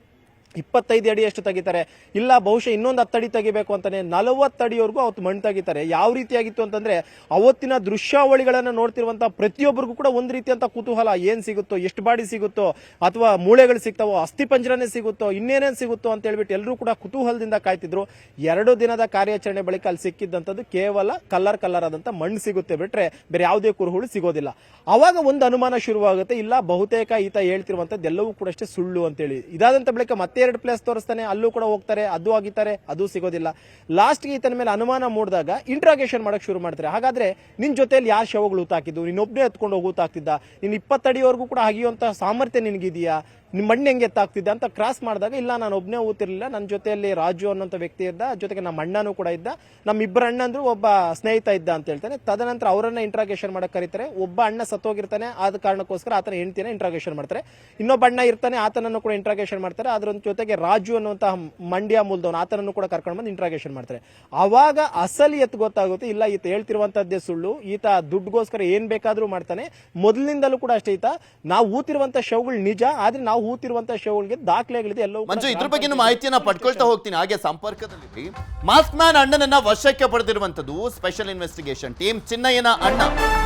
25 ಅಡಿಯಷ್ಟು ತೆಗಿತಾರೆ, ಇಲ್ಲ ಬಹುಶಃ ಇನ್ನೊಂದು 10 ಅಡಿ ತೆಗಿಬೇಕು ಅಂತಾನೆ 40 ಅಡಿವರೆಗೂ ಅವತ್ತು ಮಣ್ಣು ತೆಗಿತಾರೆ. ಯಾವ ರೀತಿಯಾಗಿತ್ತು ಅಂತಂದ್ರೆ ಅವತ್ತಿನ ದೃಶ್ಯಾವಳಿಗಳನ್ನ ನೋಡ್ತಿರುವಂತಹ ಪ್ರತಿಯೊಬ್ಬರಿಗೂ ಕೂಡ ಒಂದು ರೀತಿಯಂತ ಕುತೂಹಲ, ಏನ್ ಸಿಗುತ್ತೋ, ಎಷ್ಟು ಬಾಡಿ ಸಿಗುತ್ತೋ, ಅಥವಾ ಮೂಳೆಗಳು ಸಿಗ್ತಾವೋ, ಅಸ್ಥಿ ಪಂಜರನೇ ಸಿಗುತ್ತೋ, ಇನ್ನೇನೇನ್ ಸಿಗುತ್ತೋ ಅಂತ ಹೇಳ್ಬಿಟ್ಟು ಎಲ್ಲರೂ ಕೂಡ ಕುತೂಹಲದಿಂದ ಕಾಯ್ತಿದ್ರು. 2 ದಿನದ ಕಾರ್ಯಾಚರಣೆ ಬಳಿಕ ಅಲ್ಲಿ ಸಿಕ್ಕಿದ್ದಂಥದ್ದು ಕೇವಲ ಕಲರ್ ಆದಂತ ಮಣ್ಣು ಸಿಗುತ್ತೆ ಬಿಟ್ರೆ ಬೇರೆ ಯಾವುದೇ ಕುರುಹುಳು ಸಿಗೋದಿಲ್ಲ. ಅವಾಗ ಒಂದು ಅನುಮಾನ ಶುರುವಾಗುತ್ತೆ, ಇಲ್ಲ ಬಹುತೇಕ ಈತ ಹೇಳ್ತಿರುವಂತದ್ದು ಎಲ್ಲವೂ ಕೂಡ ಅಷ್ಟೇ ಸುಳ್ಳು ಅಂತೇಳಿ. ಇದಾದಂತ ಬಳಿಕ ಮತ್ತೆ 2 ಪ್ಲೇಸ್ ತೋರಿಸ್ತಾನೆ, ಅಲ್ಲೂ ಕೂಡ ಹೋಗ್ತಾರೆ, ಅದು ಆಗಿದ್ದಾರೆ, ಅದು ಸಿಗೋದಿಲ್ಲ. ಲಾಸ್ಟ್ಗೆ ಈತನ ಮೇಲೆ ಅನುಮಾನ ಮೂಡಿದಾಗ ಇಂಟ್ರಾಗೇಷನ್ ಮಾಡಕ್ ಶುರು ಮಾಡ್ತಾರೆ. ಹಾಗಾದ್ರೆ ನಿನ್ ಜೊತೆಯಲ್ಲಿ ಯಾರು ಶವಗಳು ಊತಾಕಿದ್ದು, ನೀನ್ ಒಬ್ಬನೇ ಎತ್ಕೊಂಡು ಹೋಗಿ ಊತಾಕ್ತಿದ್ದ, ನೀನ್ 20 ಅಡಿವರೆಗೂ ಕೂಡ ಅಗಿಯುವಂತ ಸಾಮರ್ಥ್ಯ ನಿನಗಿದೆಯಾ, ನಿಮ್ಮ ಮಣ್ಣು ಹೆಂಗೆ ಎತ್ತಾಗ್ತಿದ್ದ ಅಂತ ಕ್ರಾಸ್ ಮಾಡಿದಾಗ, ಇಲ್ಲ ನಾನು ಒಬ್ಬನೇ ಊತಿರ್ಲಿಲ್ಲ, ನನ್ನ ಜೊತೆಯಲ್ಲಿ ರಾಜು ಅನ್ನೋಂಥ ವ್ಯಕ್ತಿ ಇದ್ದ, ಜೊತೆಗೆ ನಮ್ಮ ಅಣ್ಣನೂ ಕೂಡ ಇದ್ದ, ನಮ್ಮ ಇಬ್ಬರು ಅಣ್ಣಂದ್ರು ಒಬ್ಬ ಸ್ನೇಹಿತ ಇದ್ದ ಅಂತ ಹೇಳ್ತಾನೆ. ತದನಂತರ ಅವರನ್ನ ಇಂಟ್ರಾಗೇಷನ್ ಮಾಡಕ್ ಕರೀತಾರೆ. ಒಬ್ಬ ಅಣ್ಣ ಸತ್ತೋಗಿರ್ತಾನೆ, ಆದ ಕಾರಣಕ್ಕೋಸ್ಕರ ಆತನ ಹೆಂಡತಿನ ಇಂಟ್ರಾಗೇಷನ್ ಮಾಡ್ತಾರೆ. ಇನ್ನೊಬ್ಬ ಅಣ್ಣ ಇರ್ತಾನೆ, ಆತನನ್ನು ಕೂಡ ಇಂಟ್ರಾಗೇಷನ್ ಮಾಡ್ತಾರೆ. ಅದ್ರ ಜೊತೆಗೆ ರಾಜು ಅನ್ನುವಂತಹ ಮಂಡ್ಯ ಮೂಲದವನು, ಆತನನ್ನು ಕೂಡ ಕರ್ಕೊಂಡು ಬಂದು ಇಂಟ್ರಾಗೇಷನ್ ಮಾಡ್ತಾರೆ. ಅವಾಗ ಅಸಲಿ ಎತ್ತು ಗೊತ್ತಾಗುತ್ತೆ, ಇಲ್ಲ ಈತ ಹೇಳ್ತಿರುವಂತದ್ದೇ ಸುಳ್ಳು, ಈತ ದುಡ್ಡುಗೋಸ್ಕರ ಏನ್ ಬೇಕಾದ್ರೂ ಮಾಡ್ತಾನೆ. ಮೊದಲಿನಿಂದಲೂ ಕೂಡ ಅಷ್ಟೇ, ಈತ ನಾವು ಊತಿರುವಂತ ಶವಗಳು ನಿಜ, ಆದ್ರೆ ನಾವು ಊತಿರುವಂತ ಶವಗಳಿಗೆ ದಾಖಲೆಗಳಿದೆ ಎಲ್ಲವೂ. ಮಂಜು, ಇದ್ರ ಬಗ್ಗೆ ಮಾಹಿತಿಯನ್ನ ಪಡ್ಕೊಳ್ತಾ ಹೋಗ್ತೀನಿ. ಹಾಗೆ ಸಂಪರ್ಕದಲ್ಲಿ ಮಾಸ್ಕ್ ಮ್ಯಾನ್ ಅಣ್ಣನನ್ನ ವಶಕ್ಕೆ ಪಡೆದಿರುವಂತದ್ದು ಸ್ಪೆಷಲ್ ಇನ್ವೆಸ್ಟಿಗೇಷನ್ ಟೀಮ್. ಚಿನ್ನಯ್ಯನ ಅಣ್ಣ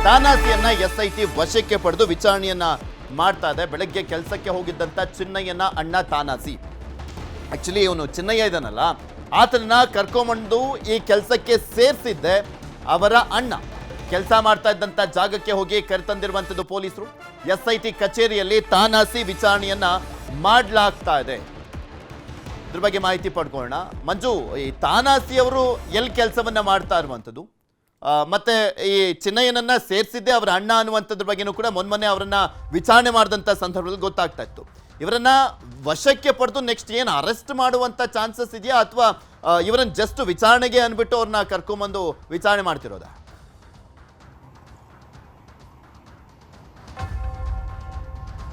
ತಾನಾಸಿಯನ್ನ SIT ವಶಕ್ಕೆ ಪಡೆದು ವಿಚಾರಣೆಯನ್ನ ಮಾಡ್ತಾ ಇದೆ. ಬೆಳಗ್ಗೆ ಕೆಲಸಕ್ಕೆ ಹೋಗಿದ್ದಂತ ಚಿನ್ನಯ್ಯನ ಅಣ್ಣ ತಾನಾಸಿ, ಆಕ್ಚುಲಿ ಇವನು ಚಿನ್ನಯ್ಯ ಇದನ್ನಲ್ಲ, ಆತನನ್ನ ಕರ್ಕೊಂಬಂದು ಈ ಕೆಲಸಕ್ಕೆ ಸೇರಿಸಿದ್ದೆ ಅವರ ಅಣ್ಣ. ಕೆಲಸ ಮಾಡ್ತಾ ಇದ್ದಂತ ಜಾಗಕ್ಕೆ ಹೋಗಿ ಕರೆತಂದಿರುವಂತದ್ದು ಪೊಲೀಸರು. SIT ಕಚೇರಿಯಲ್ಲಿ ತಾನಾಸಿ ವಿಚಾರಣೆಯನ್ನ ಮಾಡಲಾಗ್ತಾ ಇದೆ. ಇದ್ರ ಬಗ್ಗೆ ಮಾಹಿತಿ ಪಡ್ಕೊಳ್ಳೋಣ. ಮಂಜು, ಈ ತಾನಾಸಿ ಅವರು ಎಲ್ಲಿ ಕೆಲಸವನ್ನ ಮಾಡ್ತಾ ಇರುವಂತದ್ದು, ಮತ್ತೆ ಈ ಚಿನ್ನಯ್ಯನನ್ನ ಸೇರಿಸಿದ್ದೆ ಅವರ ಅಣ್ಣ ಅನ್ನುವಂಥದ್ರ ಬಗ್ಗೆನೂ ಕೂಡ ಮೊನ್ನೆ ಅವರನ್ನ ವಿಚಾರಣೆ ಮಾಡಿದಂತ ಸಂದರ್ಭದಲ್ಲಿ ಗೊತ್ತಾಗ್ತಾ ಇತ್ತು. ಇವರನ್ನ ವಶಕ್ಕೆ ಪಡೆದು ನೆಕ್ಸ್ಟ್ ಏನು ಅರೆಸ್ಟ್ ಮಾಡುವಂತ ಚಾನ್ಸಸ್ ಇದೆಯಾ, ಅಥವಾ ಇವರನ್ನ ಜಸ್ಟ್ ವಿಚಾರಣೆಗೆ ಅನ್ಬಿಟ್ಟು ಅವ್ರನ್ನ ಕರ್ಕೊಂಬಂದು ವಿಚಾರಣೆ ಮಾಡ್ತಿರೋದಾ?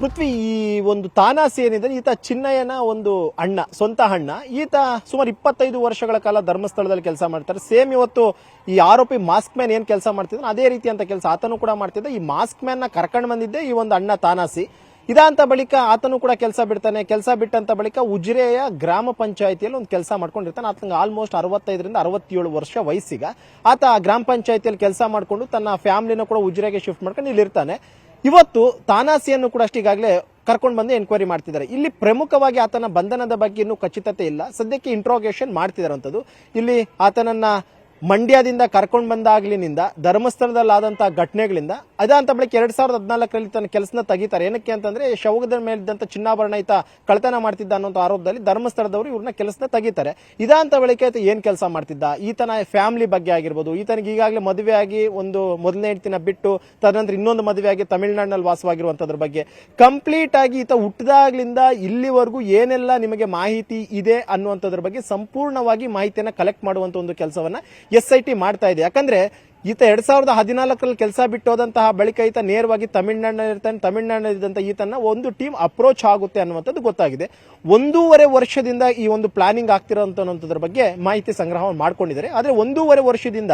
ಪೃಥ್ವಿ, ಈ ಒಂದು ತಾನಾಸಿ ಏನಿದೆ, ಈತ ಚಿನ್ನಯ್ಯನ ಒಂದು ಅಣ್ಣ, ಸ್ವಂತ ಅಣ್ಣ. ಈತ ಸುಮಾರು 25 ವರ್ಷಗಳ ಕಾಲ ಧರ್ಮಸ್ಥಳದಲ್ಲಿ ಕೆಲಸ ಮಾಡ್ತಾರೆ. ಸೇಮ್ ಇವತ್ತು ಈ ಆರೋಪಿ ಮಾಸ್ಕ್ ಮ್ಯಾನ್ ಏನ್ ಕೆಲಸ ಮಾಡ್ತಿದ್ರು ಅದೇ ರೀತಿ ಅಂತ ಕೆಲಸ ಆತನು ಕೂಡ ಮಾಡ್ತಿದ್ದ. ಈ ಮಾಸ್ಕ್ ಮ್ಯಾನ್ ನ ಕರ್ಕೊಂಡು ಬಂದಿದ್ದೆ ಈ ಒಂದು ಅಣ್ಣ ತಾನಾಸಿ. ಇದಂತ ಬಳಿಕ ಆತನು ಕೂಡ ಕೆಲಸ ಬಿಡ್ತಾನೆ. ಕೆಲಸ ಬಿಟ್ಟಂತ ಬಳಿಕ ಉಜಿರೆಯ ಗ್ರಾಮ ಪಂಚಾಯತಿಯಲ್ಲಿ ಒಂದು ಕೆಲಸ ಮಾಡ್ಕೊಂಡಿರ್ತಾನೆ. ಆತನಿಗೆ ಆಲ್ಮೋಸ್ಟ್ 65ರಿಂದ 67 ವರ್ಷ ವಯಸ್ಸಿಗ. ಆತ ಗ್ರಾಮ ಪಂಚಾಯತಿಯಲ್ಲಿ ಕೆಲಸ ಮಾಡ್ಕೊಂಡು ತನ್ನ ಫ್ಯಾಮಿಲಿನ ಕೂಡ ಉಜಿರೆಗೆ ಶಿಫ್ಟ್ ಮಾಡ್ಕೊಂಡು ಇಲ್ಲಿರ್ತಾನೆ. ಇವತ್ತು ತಾನಾಸಿಯನ್ನು ಕೂಡ ಅಷ್ಟು ಈಗಾಗಲೇ ಕರ್ಕೊಂಡು ಬಂದು ಎನ್ಕ್ವೈರಿ ಮಾಡ್ತಿದ್ದಾರೆ. ಇಲ್ಲಿ ಪ್ರಮುಖವಾಗಿ ಆತನ ಬಂಧನದ ಬಗ್ಗೆ ಇನ್ನೂ ಖಚಿತತೆ ಇಲ್ಲ. ಸದ್ಯಕ್ಕೆ ಇಂಟ್ರೋಗೇಷನ್ ಮಾಡ್ತಿದಾರಂತದ್ದು. ಇಲ್ಲಿ ಆತನನ್ನ ಮಂಡ್ಯದಿಂದ ಕರ್ಕೊಂಡು ಬಂದಾಗ್ಲಿನಿಂದ ಧರ್ಮಸ್ಥಳದಲ್ಲಾದಂತಹ ಘಟನೆಗಳಿಂದ ಅದಂತ ಬಳಿಕ 2014ರಲ್ಲಿ ತನ್ನ ಕೆಲಸನ ತೆಗಿತಾರೆ. ಏನಕ್ಕೆ ಅಂತಂದ್ರೆ ಶವದ ಮೇಲಿದ್ದಂತ ಚಿನ್ನಾಭರಣ ಈತ ಕಳ್ತನ ಮಾಡ್ತಿದ್ದ ಅನ್ನೋ ಆರೋಪದಲ್ಲಿ ಧರ್ಮಸ್ಥಳದವರು ಇವ್ರನ್ನ ಕೆಲಸನ ತೆಗಿತಾರೆ. ಇದಂತ ಬಳಿಕ ಏನ್ ಕೆಲಸ ಮಾಡ್ತಿದ್ದ, ಈತನ ಫ್ಯಾಮಿಲಿ ಬಗ್ಗೆ ಆಗಿರ್ಬೋದು, ಈತನಿಗೆ ಈಗಾಗಲೇ ಮದುವೆ ಆಗಿ ಒಂದು ಮೊದಲನೇ ಹೆಂಡತಿನ ಬಿಟ್ಟು ತದನಂತರ ಇನ್ನೊಂದು ಮದುವೆ ಆಗಿ ತಮಿಳುನಾಡಿನಲ್ಲಿ ವಾಸವಾಗಿರುವಂತದ್ರ ಬಗ್ಗೆ ಕಂಪ್ಲೀಟ್ ಆಗಿ ಈತ ಹುಟ್ಟಿದಾಗ್ಲಿಂದ ಇಲ್ಲಿವರೆಗೂ ಏನೆಲ್ಲ ನಿಮಗೆ ಮಾಹಿತಿ ಇದೆ ಅನ್ನುವಂಥದ್ರ ಬಗ್ಗೆ ಸಂಪೂರ್ಣವಾಗಿ ಮಾಹಿತಿಯನ್ನ ಕಲೆಕ್ಟ್ ಮಾಡುವಂತ ಒಂದು ಕೆಲಸವನ್ನ SIT ಮಾಡ್ತಾ ಇದೆ. ಯಾಕಂದ್ರೆ ಈತ 2014ರಲ್ಲಿ ಕೆಲಸ ಬಿಟ್ಟೋದಂತಹ ಬಳಿಕ ಈತ ನೇರವಾಗಿ ತಮಿಳುನಾಡಿನಲ್ಲಿದ್ದಂತ ಈತನ ಒಂದು ಟೀಮ್ ಅಪ್ರೋಚ್ ಆಗುತ್ತೆ ಅನ್ನುವಂಥದ್ದು ಗೊತ್ತಾಗಿದೆ. 1.5 ವರ್ಷದಿಂದ ಈ ಒಂದು ಪ್ಲಾನಿಂಗ್ ಆಗ್ತಿರೋಂಥದ್ರ ಬಗ್ಗೆ ಮಾಹಿತಿ ಸಂಗ್ರಹ ಮಾಡ್ಕೊಂಡಿದ್ದಾರೆ. ಆದ್ರೆ 1.5 ವರ್ಷದಿಂದ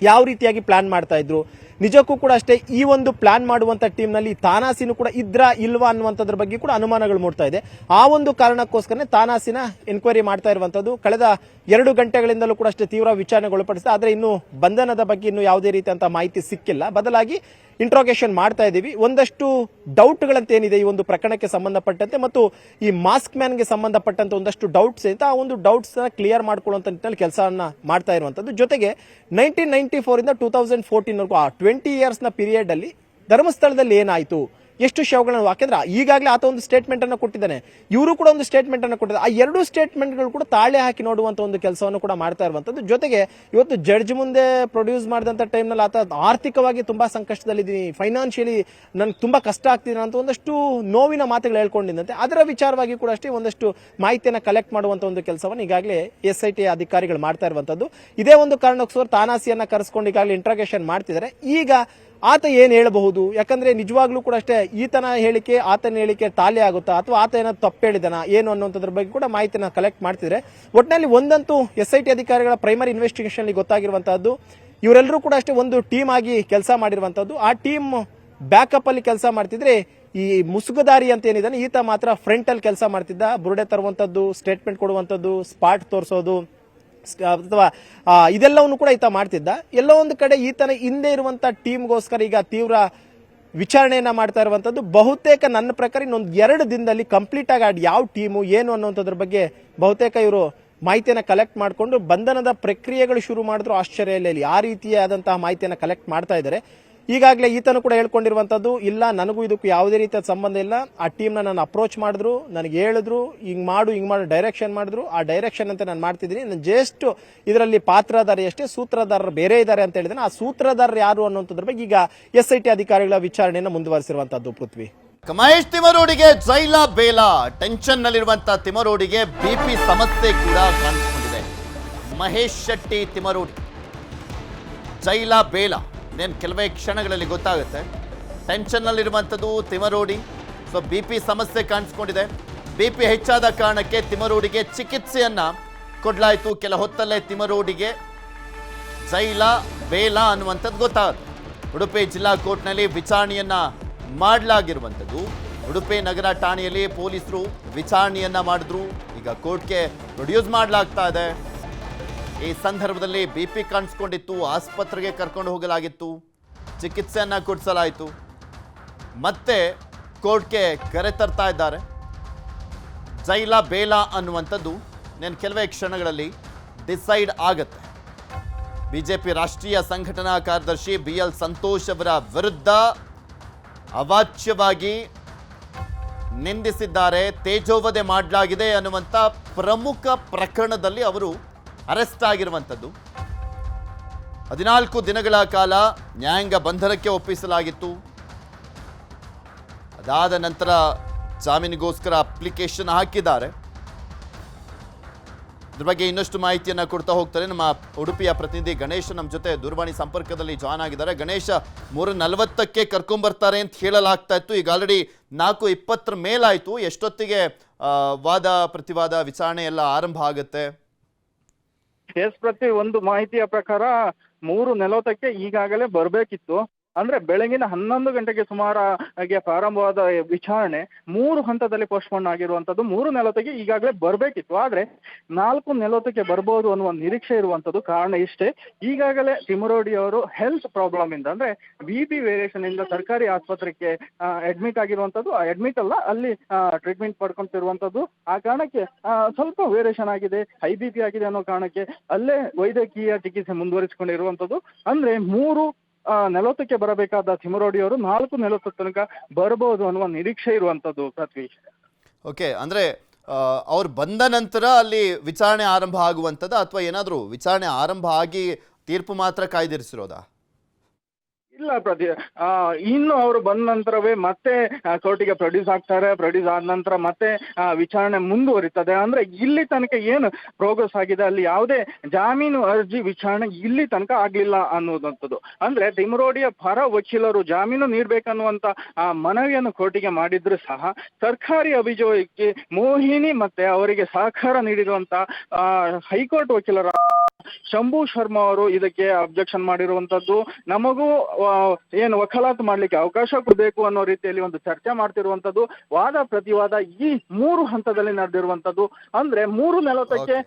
ಯಾವ ರೀತಿಯಾಗಿ ಪ್ಲಾನ್ ಮಾಡ್ತಾ ಇದ್ರು, ನಿಜಕ್ಕೂ ಕೂಡ ಅಷ್ಟೇ ಈ ಒಂದು ಪ್ಲಾನ್ ಮಾಡುವಂತ ಟೀಮ್ ನಲ್ಲಿ ತಾನಾಸಿನೂ ಕೂಡ ಇದ್ರಾ ಇಲ್ವಾ ಅನ್ನುವಂಥದ್ರ ಬಗ್ಗೆ ಕೂಡ ಅನುಮಾನಗಳು ಮೂಡ್ತಾ ಇದೆ. ಆ ಒಂದು ಕಾರಣಕ್ಕೋಸ್ಕರನೇ ತಾನಾಸಿನ ಎನ್ಕ್ವೈರಿ ಮಾಡ್ತಾ ಇರುವಂತದ್ದು. ಕಳೆದ 2 ಗಂಟೆಗಳಿಂದಲೂ ಕೂಡ ಅಷ್ಟೇ ತೀವ್ರ ವಿಚಾರಣೆಗೊಳಪಡಿಸಿದೆ. ಆದ್ರೆ ಇನ್ನು ಬಂಧನದ ಬಗ್ಗೆ ಇನ್ನು ಯಾವುದೇ ರೀತಿಯಂತ ಮಾಹಿತಿ ಸಿಕ್ಕಿಲ್ಲ. ಬದಲಾಗಿ ಇಂಟ್ರೋಗೇಷನ್ ಮಾಡ್ತಾ ಇದೀವಿ. ಒಂದಷ್ಟು ಡೌಟ್ಗಳಂತೇನಿದೆ ಈ ಒಂದು ಪ್ರಕರಣಕ್ಕೆ ಸಂಬಂಧಪಟ್ಟಂತೆ ಮತ್ತು ಈ ಮಾಸ್ಕ್ ಮ್ಯಾನ್ಗೆ ಸಂಬಂಧಪಟ್ಟಂತೆ ಒಂದಷ್ಟು ಡೌಟ್ಸ್ ಇದೆ. ಆ ಒಂದು ಡೌಟ್ಸ್ ಕ್ಲಿಯರ್ ಮಾಡ್ಕೊಳ್ಳುವಂತ ನಿಟ್ಟಿನಲ್ಲಿ ಕೆಲಸವನ್ನ ಮಾಡ್ತಾ ಇರುವಂತದ್ದು. ಜೊತೆಗೆ 1994 ಇಂದ 2014 ವರೆಗೂ ಆ 20 years ನ ಪೀರಿಯಡ್ ಅಲ್ಲಿ ಧರ್ಮಸ್ಥಳದಲ್ಲಿ ಏನಾಯ್ತು, ಎಷ್ಟು ಶವಗಳನ್ನು, ಯಾಕೆಂದ್ರೆ ಈಗಾಗಲೇ ಆತ ಒಂದು ಸ್ಟೇಟ್ಮೆಂಟ್ ಅನ್ನು ಕೊಟ್ಟಿದ್ದಾನೆ, ಇವರು ಕೂಡ ಒಂದು ಸ್ಟೇಟ್ಮೆಂಟ್ ಅನ್ನು ಕೊಟ್ಟಿದ್ದಾರೆ. ಆ 2 ಸ್ಟೇಟ್ಮೆಂಟ್ಗಳು ಕೂಡ ತಾಳೆ ಹಾಕಿ ನೋಡುವಂತ ಒಂದು ಕೆಲಸವನ್ನು ಕೂಡ ಮಾಡ್ತಾ ಇರುವಂತದ್ದು. ಜೊತೆಗೆ ಇವತ್ತು ಜಡ್ಜ್ ಮುಂದೆ ಪ್ರೊಡ್ಯೂಸ್ ಮಾಡಿದಂತ ಟೈಮ್ ನಲ್ಲಿ ಆತ ಆರ್ಥಿಕವಾಗಿ ತುಂಬಾ ಸಂಕಷ್ಟದಲ್ಲಿದ್ದೀನಿ, ಫೈನಾನ್ಷಿಯಲಿ ನನ್ಗೆ ತುಂಬಾ ಕಷ್ಟ ಆಗ್ತಿದೆ ಅಂತ ಒಂದಷ್ಟು ನೋವಿನ ಮಾತುಗಳು ಹೇಳ್ಕೊಂಡಿದ್ದಂತೆ. ಅದರ ವಿಚಾರವಾಗಿ ಕೂಡ ಅಷ್ಟೇ ಒಂದಷ್ಟು ಮಾಹಿತಿಯನ್ನು ಕಲೆಕ್ಟ್ ಮಾಡುವಂತ ಒಂದು ಕೆಲಸವನ್ನು ಈಗಾಗಲೇ SIT ಅಧಿಕಾರಿಗಳು ಮಾಡ್ತಾ ಇರುವಂತದ್ದು. ಇದೇ ಒಂದು ಕಾರಣಕ್ಕೋಸ್ಕರ ತಾನಾಸಿಯನ್ನ ಕರೆಸ್ಕೊಂಡು ಈಗಾಗಲೇ ಇಂಟ್ರಾಗೇಷನ್ ಮಾಡ್ತಿದ್ದಾರೆ. ಈಗ ಆತ ಏನ್ ಹೇಳಬಹುದು, ಯಾಕಂದ್ರೆ ನಿಜವಾಗ್ಲೂ ಕೂಡ ಅಷ್ಟೇ ಈತನ ಹೇಳಿಕೆ ಆತನ ಹೇಳಿಕೆ ತಾಲೆ ಆಗುತ್ತಾ ಅಥವಾ ಆತ ಏನಾದ್ರು ತಪ್ಪು ಹೇಳಿದಾನ ಏನು ಅನ್ನುವಂಥದ್ರ ಬಗ್ಗೆ ಕೂಡ ಮಾಹಿತಿನ ಕಲೆಕ್ಟ್ ಮಾಡ್ತಿದ್ರೆ. ಒಟ್ಟಿನಲ್ಲಿ ಒಂದಂತೂ SIT ಅಧಿಕಾರಿಗಳ ಪ್ರೈಮರಿ ಇನ್ವೆಸ್ಟಿಗೇಷನ್ ಗೊತ್ತಾಗಿರುವಂತಹದ್ದು, ಇವರೆಲ್ಲರೂ ಕೂಡ ಅಷ್ಟೇ ಒಂದು ಟೀಮ್ ಆಗಿ ಕೆಲಸ ಮಾಡಿರುವಂತದ್ದು. ಆ ಟೀಮ್ ಬ್ಯಾಕಪ್ ಅಲ್ಲಿ ಕೆಲಸ ಮಾಡ್ತಿದ್ರೆ ಈ ಮುಸುಗುದಾರಿ ಅಂತ ಏನಿದಾನೆ ಈತ ಮಾತ್ರ ಫ್ರಂಟ್ ಅಲ್ಲಿ ಕೆಲಸ ಮಾಡ್ತಿದ್ದ. ಬುರುಡೆ ತರುವಂತದ್ದು, ಸ್ಟೇಟ್ಮೆಂಟ್ ಕೊಡುವಂತದ್ದು, ಸ್ಪಾಟ್ ತೋರಿಸೋದು ಅಥವಾ ಇದೆಲ್ಲವನ್ನು ಕೂಡ ಈತ ಮಾಡ್ತಿದ್ದ. ಎಲ್ಲೋ ಒಂದು ಕಡೆ ಈತನ ಹಿಂದೆ ಇರುವಂತ ಟೀಮ್ಗೋಸ್ಕರ ಈಗ ತೀವ್ರ ವಿಚಾರಣೆಯನ್ನ ಮಾಡ್ತಾ ಇರುವಂತದ್ದು. ಬಹುತೇಕ ನನ್ನ ಪ್ರಕಾರ ಇನ್ನೊಂದು 2 ದಿನದಲ್ಲಿ ಕಂಪ್ಲೀಟ್ ಆಗಿ ಯಾವ ಟೀಮು ಏನು ಅನ್ನುವಂಥದ್ರ ಬಗ್ಗೆ ಬಹುತೇಕ ಇವರು ಮಾಹಿತಿಯನ್ನ ಕಲೆಕ್ಟ್ ಮಾಡಿಕೊಂಡು ಬಂಧನದ ಪ್ರಕ್ರಿಯೆಗಳು ಶುರು ಮಾಡಿದ್ರು. ಆಶ್ಚರ್ಯ ಇಲ್ಲ, ಆ ರೀತಿಯಾದಂತಹ ಮಾಹಿತಿಯನ್ನ ಕಲೆಕ್ಟ್ ಮಾಡ್ತಾ ಇದ್ದಾರೆ. ಈಗಾಗಲೇ ಈತನು ಕೂಡ ಹೇಳ್ಕೊಂಡಿರುವಂತದ್ದು, ಇಲ್ಲ ನನಗೂ ಇದಕ್ಕೂ ಯಾವುದೇ ರೀತಿಯ ಸಂಬಂಧ ಇಲ್ಲ, ಆ ಟೀಮ್ನ ನಾನು ಅಪ್ರೋಚ್ ಮಾಡಿದ್ರು, ನನಗೆ ಹೇಳಿದ್ರು ಹಿಂಗ್ ಮಾಡು ಡೈರೆಕ್ಷನ್ ಮಾಡಿದ್ರು, ಆ ಡೈರೆಕ್ಷನ್ ಅಂತ ನಾನು ಮಾಡ್ತಿದ್ದೀನಿ, ನಾನು ಜಸ್ಟ್ ಇದರಲ್ಲಿ ಪಾತ್ರಧಾರಿ ಅಷ್ಟೇ, ಸೂತ್ರಧಾರರು ಬೇರೆ ಇದ್ದಾರೆ ಅಂತ ಹೇಳಿದ್ರೆ ಆ ಸೂತ್ರಧಾರರು ಯಾರು ಅನ್ನುವಂಥದ್ರ ಬಗ್ಗೆ ಈಗ SIT ಅಧಿಕಾರಿಗಳ ವಿಚಾರಣೆಯನ್ನು ಮುಂದುವರಿಸಿರುವಂತದ್ದು. ಪೃಥ್ವಿ, ಮಹೇಶ್ ತಿಮರೋಡಿಗೆ ಜೈಲ ಬೇಲ, ಟೆನ್ಷನ್ ನಲ್ಲಿರುವಂತಹ ತಿಮರೋಡಿಗೆ BP ಸಮಸ್ಯೆ ಕೂಡ ಕಾಣಿಸಿಕೊಂಡಿದೆ. ಮಹೇಶ್ ಶೆಟ್ಟಿ ತಿಮರೋಡಿ ಜೈಲ ಬೇಲ ಇನ್ನೇನು ಕೆಲವೇ ಕ್ಷಣಗಳಲ್ಲಿ ಗೊತ್ತಾಗುತ್ತೆ. ಟೆನ್ಷನ್ನಲ್ಲಿರುವಂಥದ್ದು ತಿಮರೋಡಿ. ಸೊ BP ಸಮಸ್ಯೆ ಕಾಣಿಸ್ಕೊಂಡಿದೆ. BP ಹೆಚ್ಚಾದ ಕಾರಣಕ್ಕೆ ತಿಮರೋಡಿಗೆ ಚಿಕಿತ್ಸೆಯನ್ನು ಕೊಡಲಾಯಿತು. ಕೆಲ ಹೊತ್ತಲ್ಲೇ ತಿಮರೋಡಿಗೆ ಜೈಲ ಬೇಲ ಅನ್ನುವಂಥದ್ದು ಗೊತ್ತಾಗುತ್ತೆ. ಉಡುಪಿ ಜಿಲ್ಲಾ ಕೋರ್ಟ್ನಲ್ಲಿ ವಿಚಾರಣೆಯನ್ನು ಮಾಡಲಾಗಿರುವಂಥದ್ದು. ಉಡುಪಿ ನಗರ ಠಾಣೆಯಲ್ಲಿ ಪೊಲೀಸರು ವಿಚಾರಣೆಯನ್ನು ಮಾಡಿದ್ರು. ಈಗ ಕೋರ್ಟ್ಗೆ ಪ್ರೊಡ್ಯೂಸ್ ಮಾಡಲಾಗ್ತಾ ಇದೆ. ಈ ಸಂದರ್ಭದಲ್ಲಿ BP ಕಾಣಿಸ್ಕೊಂಡಿತ್ತು, ಆಸ್ಪತ್ರೆಗೆ ಕರ್ಕೊಂಡು ಹೋಗಲಾಗಿತ್ತು, ಚಿಕಿತ್ಸೆಯನ್ನು ಕೊಡಿಸಲಾಯಿತು, ಮತ್ತೆ ಕೋರ್ಟ್ಗೆ ಕರೆತರ್ತಾ ಇದ್ದಾರೆ. ಜೈಲ ಬೇಲ ಅನ್ನುವಂಥದ್ದು నేను ಕೆಲವೇ ಕ್ಷಣಗಳಲ್ಲಿ ಡಿಸೈಡ್ ಆಗುತ್ತೆ. BJP ರಾಷ್ಟ್ರೀಯ ಸಂಘಟನಾ ಕಾರ್ಯದರ್ಶಿ BL ಸಂತೋಷ್ ಅವರ ವಿರುದ್ಧ ಅವಾಚ್ಯವಾಗಿ ನಿಂದಿಸಿದ್ದಾರೆ, ತೇಜೋವಧೆ ಮಾಡಲಾಗಿದೆ ಅನ್ನುವಂಥ ಪ್ರಮುಖ ಪ್ರಕರಣದಲ್ಲಿ ಅವರು ಅರೆಸ್ಟ್ ಆಗಿರುವಂಥದ್ದು. 14 ದಿನಗಳ ಕಾಲ ನ್ಯಾಯಾಂಗ ಬಂಧನಕ್ಕೆ ಒಪ್ಪಿಸಲಾಗಿತ್ತು. ಅದಾದ ನಂತರ ಜಾಮೀನಿಗೋಸ್ಕರ ಅಪ್ಲಿಕೇಶನ್ ಹಾಕಿದ್ದಾರೆ. ಇದ್ರ ಬಗ್ಗೆ ಇನ್ನಷ್ಟು ಮಾಹಿತಿಯನ್ನು ಕೊಡ್ತಾ ಹೋಗ್ತಾರೆ ನಮ್ಮ ಉಡುಪಿಯ ಪ್ರತಿನಿಧಿ ಗಣೇಶ್ ನಮ್ಮ ಜೊತೆ ದೂರವಾಣಿ ಸಂಪರ್ಕದಲ್ಲಿ ಜಾಯ್ನ್ ಆಗಿದ್ದಾರೆ. ಗಣೇಶ, 3:40ಕ್ಕೆ ಕರ್ಕೊಂಡ್ಬರ್ತಾರೆ ಅಂತ ಹೇಳಲಾಗ್ತಾ ಇತ್ತು. ಈಗ ಆಲ್ರೆಡಿ 4:20 ಮೇಲಾಯಿತು. ಎಷ್ಟೊತ್ತಿಗೆ ವಾದ ಪ್ರತಿವಾದ ವಿಚಾರಣೆ ಎಲ್ಲ ಆರಂಭ ಆಗುತ್ತೆ? ಎಸ್ ಪ್ರತಿ ಒಂದು ಮಾಹಿತಿಯ ಪ್ರಕಾರ 3:40ಕ್ಕೆ ಈಗಾಗಲೇ ಬರಬೇಕಿತ್ತು. ಅಂದ್ರೆ ಬೆಳಗಿನ 11 ಗಂಟೆಗೆ ಸುಮಾರಾಗಿ ಪ್ರಾರಂಭವಾದ ವಿಚಾರಣೆ 3 ಹಂತದಲ್ಲಿ ಪೋಸ್ಟ್ಪೋನ್ ಆಗಿರುವಂತದ್ದು. 3:40ಕ್ಕೆ ಈಗಾಗಲೇ ಬರಬೇಕಿತ್ತು, ಆದ್ರೆ 4:40ಕ್ಕೆ ಬರ್ಬೋದು ಅನ್ನುವ ನಿರೀಕ್ಷೆ ಇರುವಂತದ್ದು. ಕಾರಣ ಇಷ್ಟೇ, ಈಗಾಗಲೇ ತಿಮರೋಡಿ ಅವರು ಹೆಲ್ತ್ ಪ್ರಾಬ್ಲಮ್ ಇಂದ ಅಂದ್ರೆ BP ವೇರಿಯೇಷನ್ ಇಂದ ಸರ್ಕಾರಿ ಆಸ್ಪತ್ರೆಗೆ ಅಡ್ಮಿಟ್ ಆಗಿರುವಂತದ್ದು. ಅಡ್ಮಿಟ್ ಅಲ್ಲ, ಅಲ್ಲಿ ಟ್ರೀಟ್ಮೆಂಟ್ ಪಡ್ಕೊಂತಿರುವಂತದ್ದು. ಆ ಕಾರಣಕ್ಕೆ ಸ್ವಲ್ಪ ವೇರಿಯೇಷನ್ ಆಗಿದೆ, ಹೈ BP ಆಗಿದೆ ಅನ್ನೋ ಕಾರಣಕ್ಕೆ ಅಲ್ಲೇ ವೈದ್ಯಕೀಯ ಚಿಕಿತ್ಸೆ ಮುಂದುವರಿಸಿಕೊಂಡಿರುವಂತದ್ದು. ಅಂದ್ರೆ 3:40ಕ್ಕೆ ಬರಬೇಕಾದ ತಿಮರೋಡಿ ಅವರು 4:40 ತನಕ ಬರಬಹುದು ಅನ್ನುವ ನಿರೀಕ್ಷೆ ಇರುವಂತದ್ದು. ಪೃಥ್ವಿ, ಓಕೆ, ಅಂದ್ರೆ ಅವ್ರು ಬಂದ ನಂತರ ಅಲ್ಲಿ ವಿಚಾರಣೆ ಆರಂಭ ಆಗುವಂಥದ್ದು ಅಥವಾ ಏನಾದರೂ ವಿಚಾರಣೆ ಆರಂಭ ಆಗಿ ತೀರ್ಪು ಮಾತ್ರ ಕಾಯ್ದಿರಿಸಿರೋದಾ? ಇಲ್ಲ ಪ್ರತಿ ಇನ್ನು ಅವರು ಬಂದ ನಂತರವೇ ಮತ್ತೆ ಕೋರ್ಟಿಗೆ ಪ್ರೊಡ್ಯೂಸ್ ಆಗ್ತಾರೆ. ಪ್ರೊಡ್ಯೂಸ್ ಆದ ನಂತರ ಮತ್ತೆ ವಿಚಾರಣೆ ಮುಂದುವರಿತದೆ. ಅಂದ್ರೆ ಇಲ್ಲಿ ತನಕ ಏನು ಪ್ರೋಗ್ರೆಸ್ ಆಗಿದೆ, ಅಲ್ಲಿ ಯಾವುದೇ ಜಾಮೀನು ಅರ್ಜಿ ವಿಚಾರಣೆ ಇಲ್ಲಿ ತನಕ ಆಗ್ಲಿಲ್ಲ ಅನ್ನುವಂಥದ್ದು. ಅಂದ್ರೆ ತಿಮರೋಡಿಯ ಪರ ವಕೀಲರು ಜಾಮೀನು ನೀಡಬೇಕನ್ನುವಂತ ಮನವಿಯನ್ನು ಕೋರ್ಟಿಗೆ ಮಾಡಿದ್ರು ಸಹ ಸರ್ಕಾರಿ ಅಭಿಯೋಗಕ್ಕೆ ಮೋಹಿನಿ ಮತ್ತೆ ಅವರಿಗೆ ಸಹಕಾರ ನೀಡಿರುವಂತ ಹೈಕೋರ್ಟ್ ವಕೀಲರ ಶಂಭು ಶರ್ಮಾ ಅವರು ಇದಕ್ಕೆ ಅಬ್ಜೆಕ್ಷನ್ ಮಾಡಿರುವಂತದ್ದು. ನಮಗೂ ಏನು ವಕಾಲತ್ ಮಾಡ್ಲಿಕ್ಕೆ ಅವಕಾಶ ಕೊಡಬೇಕು ಅನ್ನೋ ರೀತಿಯಲ್ಲಿ ಒಂದು ಚರ್ಚೆ ಮಾಡ್ತಿರುವಂತದ್ದು. ವಾದ ಪ್ರತಿವಾದ ಈ 3 ಹಂತದಲ್ಲಿ ನಡೆದಿರುವಂತದ್ದು. ಅಂದ್ರೆ 3:40ಕ್ಕೆ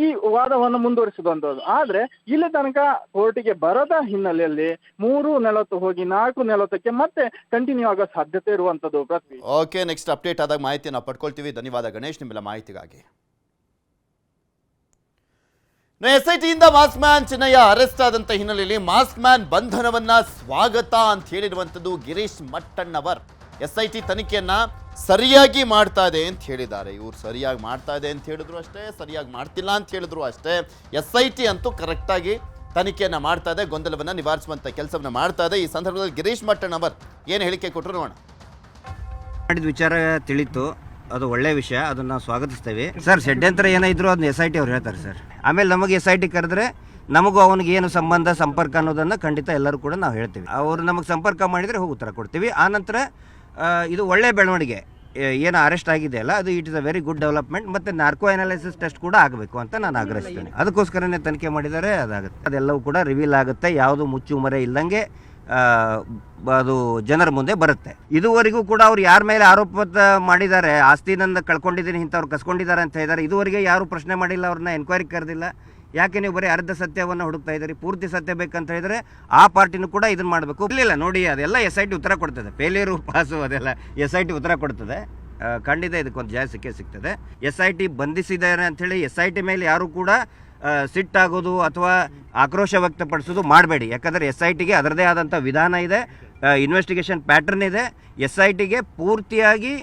ಈ ವಾದವನ್ನು ಮುಂದುವರಿಸಿರುವಂತದ್ದು. ಆದ್ರೆ ಇಲ್ಲಿ ತನಕ ಕೋರ್ಟಿಗೆ ಬರದ ಹಿನ್ನೆಲೆಯಲ್ಲಿ 3:40 ಹೋಗಿ 4:40ಕ್ಕೆ ಮತ್ತೆ ಕಂಟಿನ್ಯೂ ಆಗೋ ಸಾಧ್ಯತೆ ಇರುವಂತದ್ದು. ಪೃಥ್ವಿ, ಓಕೆ, ನೆಕ್ಸ್ಟ್ ಅಪ್ಡೇಟ್ ಆದಾಗ ಮಾಹಿತಿಯನ್ನು ಪಡ್ಕೊಳ್ತೀವಿ. ಧನ್ಯವಾದ ಗಣೇಶ್ ನಿಮ್ಮೆಲ್ಲ ಮಾಹಿತಿಗಾಗಿ. SIT ಇಂದ ಮಾಸ್ಕ್ ಮ್ಯಾನ್ ಚಿನ್ನಯ್ಯ ಅರೆಸ್ಟ್ ಆದಂತ ಹಿನ್ನೆಲೆಯಲ್ಲಿ ಮಾಸ್ಕ್ ಮ್ಯಾನ್ ಬಂಧನವನ್ನ ಸ್ವಾಗತ ಅಂತ ಹೇಳಿರುವಂತದ್ದು ಗಿರೀಶ್ ಮಟ್ಟಣ್ಣವರ್. SIT ತನಿಖೆಯನ್ನ ಸರಿಯಾಗಿ ಮಾಡ್ತಾ ಇದೆ ಅಂತ ಹೇಳಿದ್ದಾರೆ. ಇವ್ರು ಸರಿಯಾಗಿ ಮಾಡ್ತಾ ಇದೆ ಅಂತ ಹೇಳಿದ್ರು ಅಷ್ಟೇ, ಸರಿಯಾಗಿ ಮಾಡ್ತಿಲ್ಲ ಅಂತ ಹೇಳಿದ್ರು ಅಷ್ಟೇ. SIT ಅಂತೂ ಕರೆಕ್ಟಾಗಿ ತನಿಖೆಯನ್ನ ಮಾಡ್ತಾ ಇದೆ, ಗೊಂದಲವನ್ನ ನಿವಾರಿಸುವಂತ ಕೆಲಸವನ್ನ ಮಾಡ್ತಾ ಇದೆ. ಈ ಸಂದರ್ಭದಲ್ಲಿ ಗಿರೀಶ್ ಮಟ್ಟಣ್ಣವರ್ ಏನು ಹೇಳಿಕೆ ಕೊಟ್ಟರು ನೋಡೋಣ. ಮಾಡಿದ ವಿಚಾರ ತಿಳಿತು, ಅದು ಒಳ್ಳೆ ವಿಷಯ, ಅದನ್ನ ನಾವು ಸ್ವಾಗತಿಸ್ತೇವೆ ಸರ್. ಷಡ್ಯಂತ್ರ ಏನಿದ್ರು ಅದನ್ನ SIT ಅವ್ರು ಹೇಳ್ತಾರೆ ಸರ್. ಆಮೇಲೆ ನಮಗೆ SIT ಕರೆದ್ರೆ ನಮಗೂ ಅವನಿಗೆ ಏನು ಸಂಬಂಧ ಸಂಪರ್ಕ ಅನ್ನೋದನ್ನು ಖಂಡಿತ ಎಲ್ಲರೂ ಕೂಡ ನಾವು ಹೇಳ್ತೀವಿ. ಅವರು ನಮಗೆ ಸಂಪರ್ಕ ಮಾಡಿದರೆ ಹೋಗಿ ಉತ್ತರ ಕೊಡ್ತೀವಿ. ಆನಂತರ ಇದು ಒಳ್ಳೆ ಬೆಳವಣಿಗೆ, ಏನು ಅರೆಸ್ಟ್ ಆಗಿದೆ ಅಲ್ಲ, ಅದು it is a very good development. ಮತ್ತು ನಾರ್ಕೋ ಅನಾಲಿಸಿಸ್ ಟೆಸ್ಟ್ ಕೂಡ ಆಗಬೇಕು ಅಂತ ನಾನು ಆಗ್ರಹಿಸ್ತೇನೆ. ಅದಕ್ಕೋಸ್ಕರನೇ ತನಿಖೆ ಮಾಡಿದರೆ ಅದಾಗುತ್ತೆ. ಅದೆಲ್ಲವೂ ಕೂಡ ರಿವೀಲ್ ಆಗುತ್ತೆ. ಯಾವುದು ಮುಚ್ಚುಮರೆ ಇಲ್ಲಂಗೆ ಅದು ಜನರ ಮುಂದೆ ಬರುತ್ತೆ. ಇದುವರೆಗೂ ಕೂಡ ಅವ್ರು ಯಾರ ಮೇಲೆ ಆರೋಪ ಮಾಡಿದ್ದಾರೆ, ಆಸ್ತಿನಂದ ಕಳ್ಕೊಂಡಿದ್ದೀನಿ ಇಂಥವ್ರು ಕಸ್ಕೊಂಡಿದ್ದಾರೆ ಅಂತ ಹೇಳಿದ್ದಾರೆ, ಇದುವರೆಗೆ ಯಾರು ಪ್ರಶ್ನೆ ಮಾಡಿಲ್ಲ, ಅವ್ರನ್ನ ಎನ್ಕ್ವೈರಿ ಕರೆದಿಲ್ಲ. ಯಾಕೆ ನೀವು ಬರೀ ಅರ್ಧ ಸತ್ಯವನ್ನು ಹುಡುಕ್ತಾ ಇದ್ದೀರಿ? ಪೂರ್ತಿ ಸತ್ಯ ಬೇಕಂತ ಹೇಳಿದ್ರೆ ಆ ಪಾರ್ಟಿನೂ ಕೂಡ ಇದನ್ನು ಮಾಡಬೇಕು. ಇಲ್ಲ ನೋಡಿ, ಅದೆಲ್ಲ SIT ಉತ್ತರ ಕೊಡ್ತದೆ. ಫೇಲಿಯರು ಪಾಸು ಅದೆಲ್ಲ SIT ಉತ್ತರ ಕೊಡ್ತದೆ. ಖಂಡಿತ ಇದಕ್ಕೊಂದು ಜಯ ಸಿಗ್ತದೆ. SIT ಬಂಧಿಸಿದ್ದಾರೆ ಅಂಥೇಳಿ SIT ಮೇಲೆ ಯಾರು ಕೂಡ ಸಿಟ್ಟಾಗೋದು ಅಥವಾ ಆಕ್ರೋಶ ವ್ಯಕ್ತಪಡಿಸೋದು ಮಾಡಬೇಡಿ. ಯಾಕಂದರೆ SITಗೆ ಅದರದೇ ಆದಂಥ ವಿಧಾನ ಇದೆ, ಇನ್ವೆಸ್ಟಿಗೇಷನ್ ಪ್ಯಾಟರ್ನ್ ಇದೆ. SITಗೆ ಪೂರ್ತಿಯಾಗಿ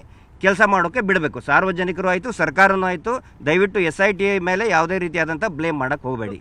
ಕೆಲಸ ಮಾಡೋಕ್ಕೆ ಬಿಡಬೇಕು. ಸಾರ್ವಜನಿಕರು ಆಯಿತು, ಸರ್ಕಾರನೂ ಆಯಿತು. ದಯವಿಟ್ಟು SIT ಮೇಲೆ ಯಾವುದೇ ರೀತಿಯಾದಂಥ ಬ್ಲೇಮ್ ಮಾಡೋಕ್ಕೆ ಹೋಗಬೇಡಿ.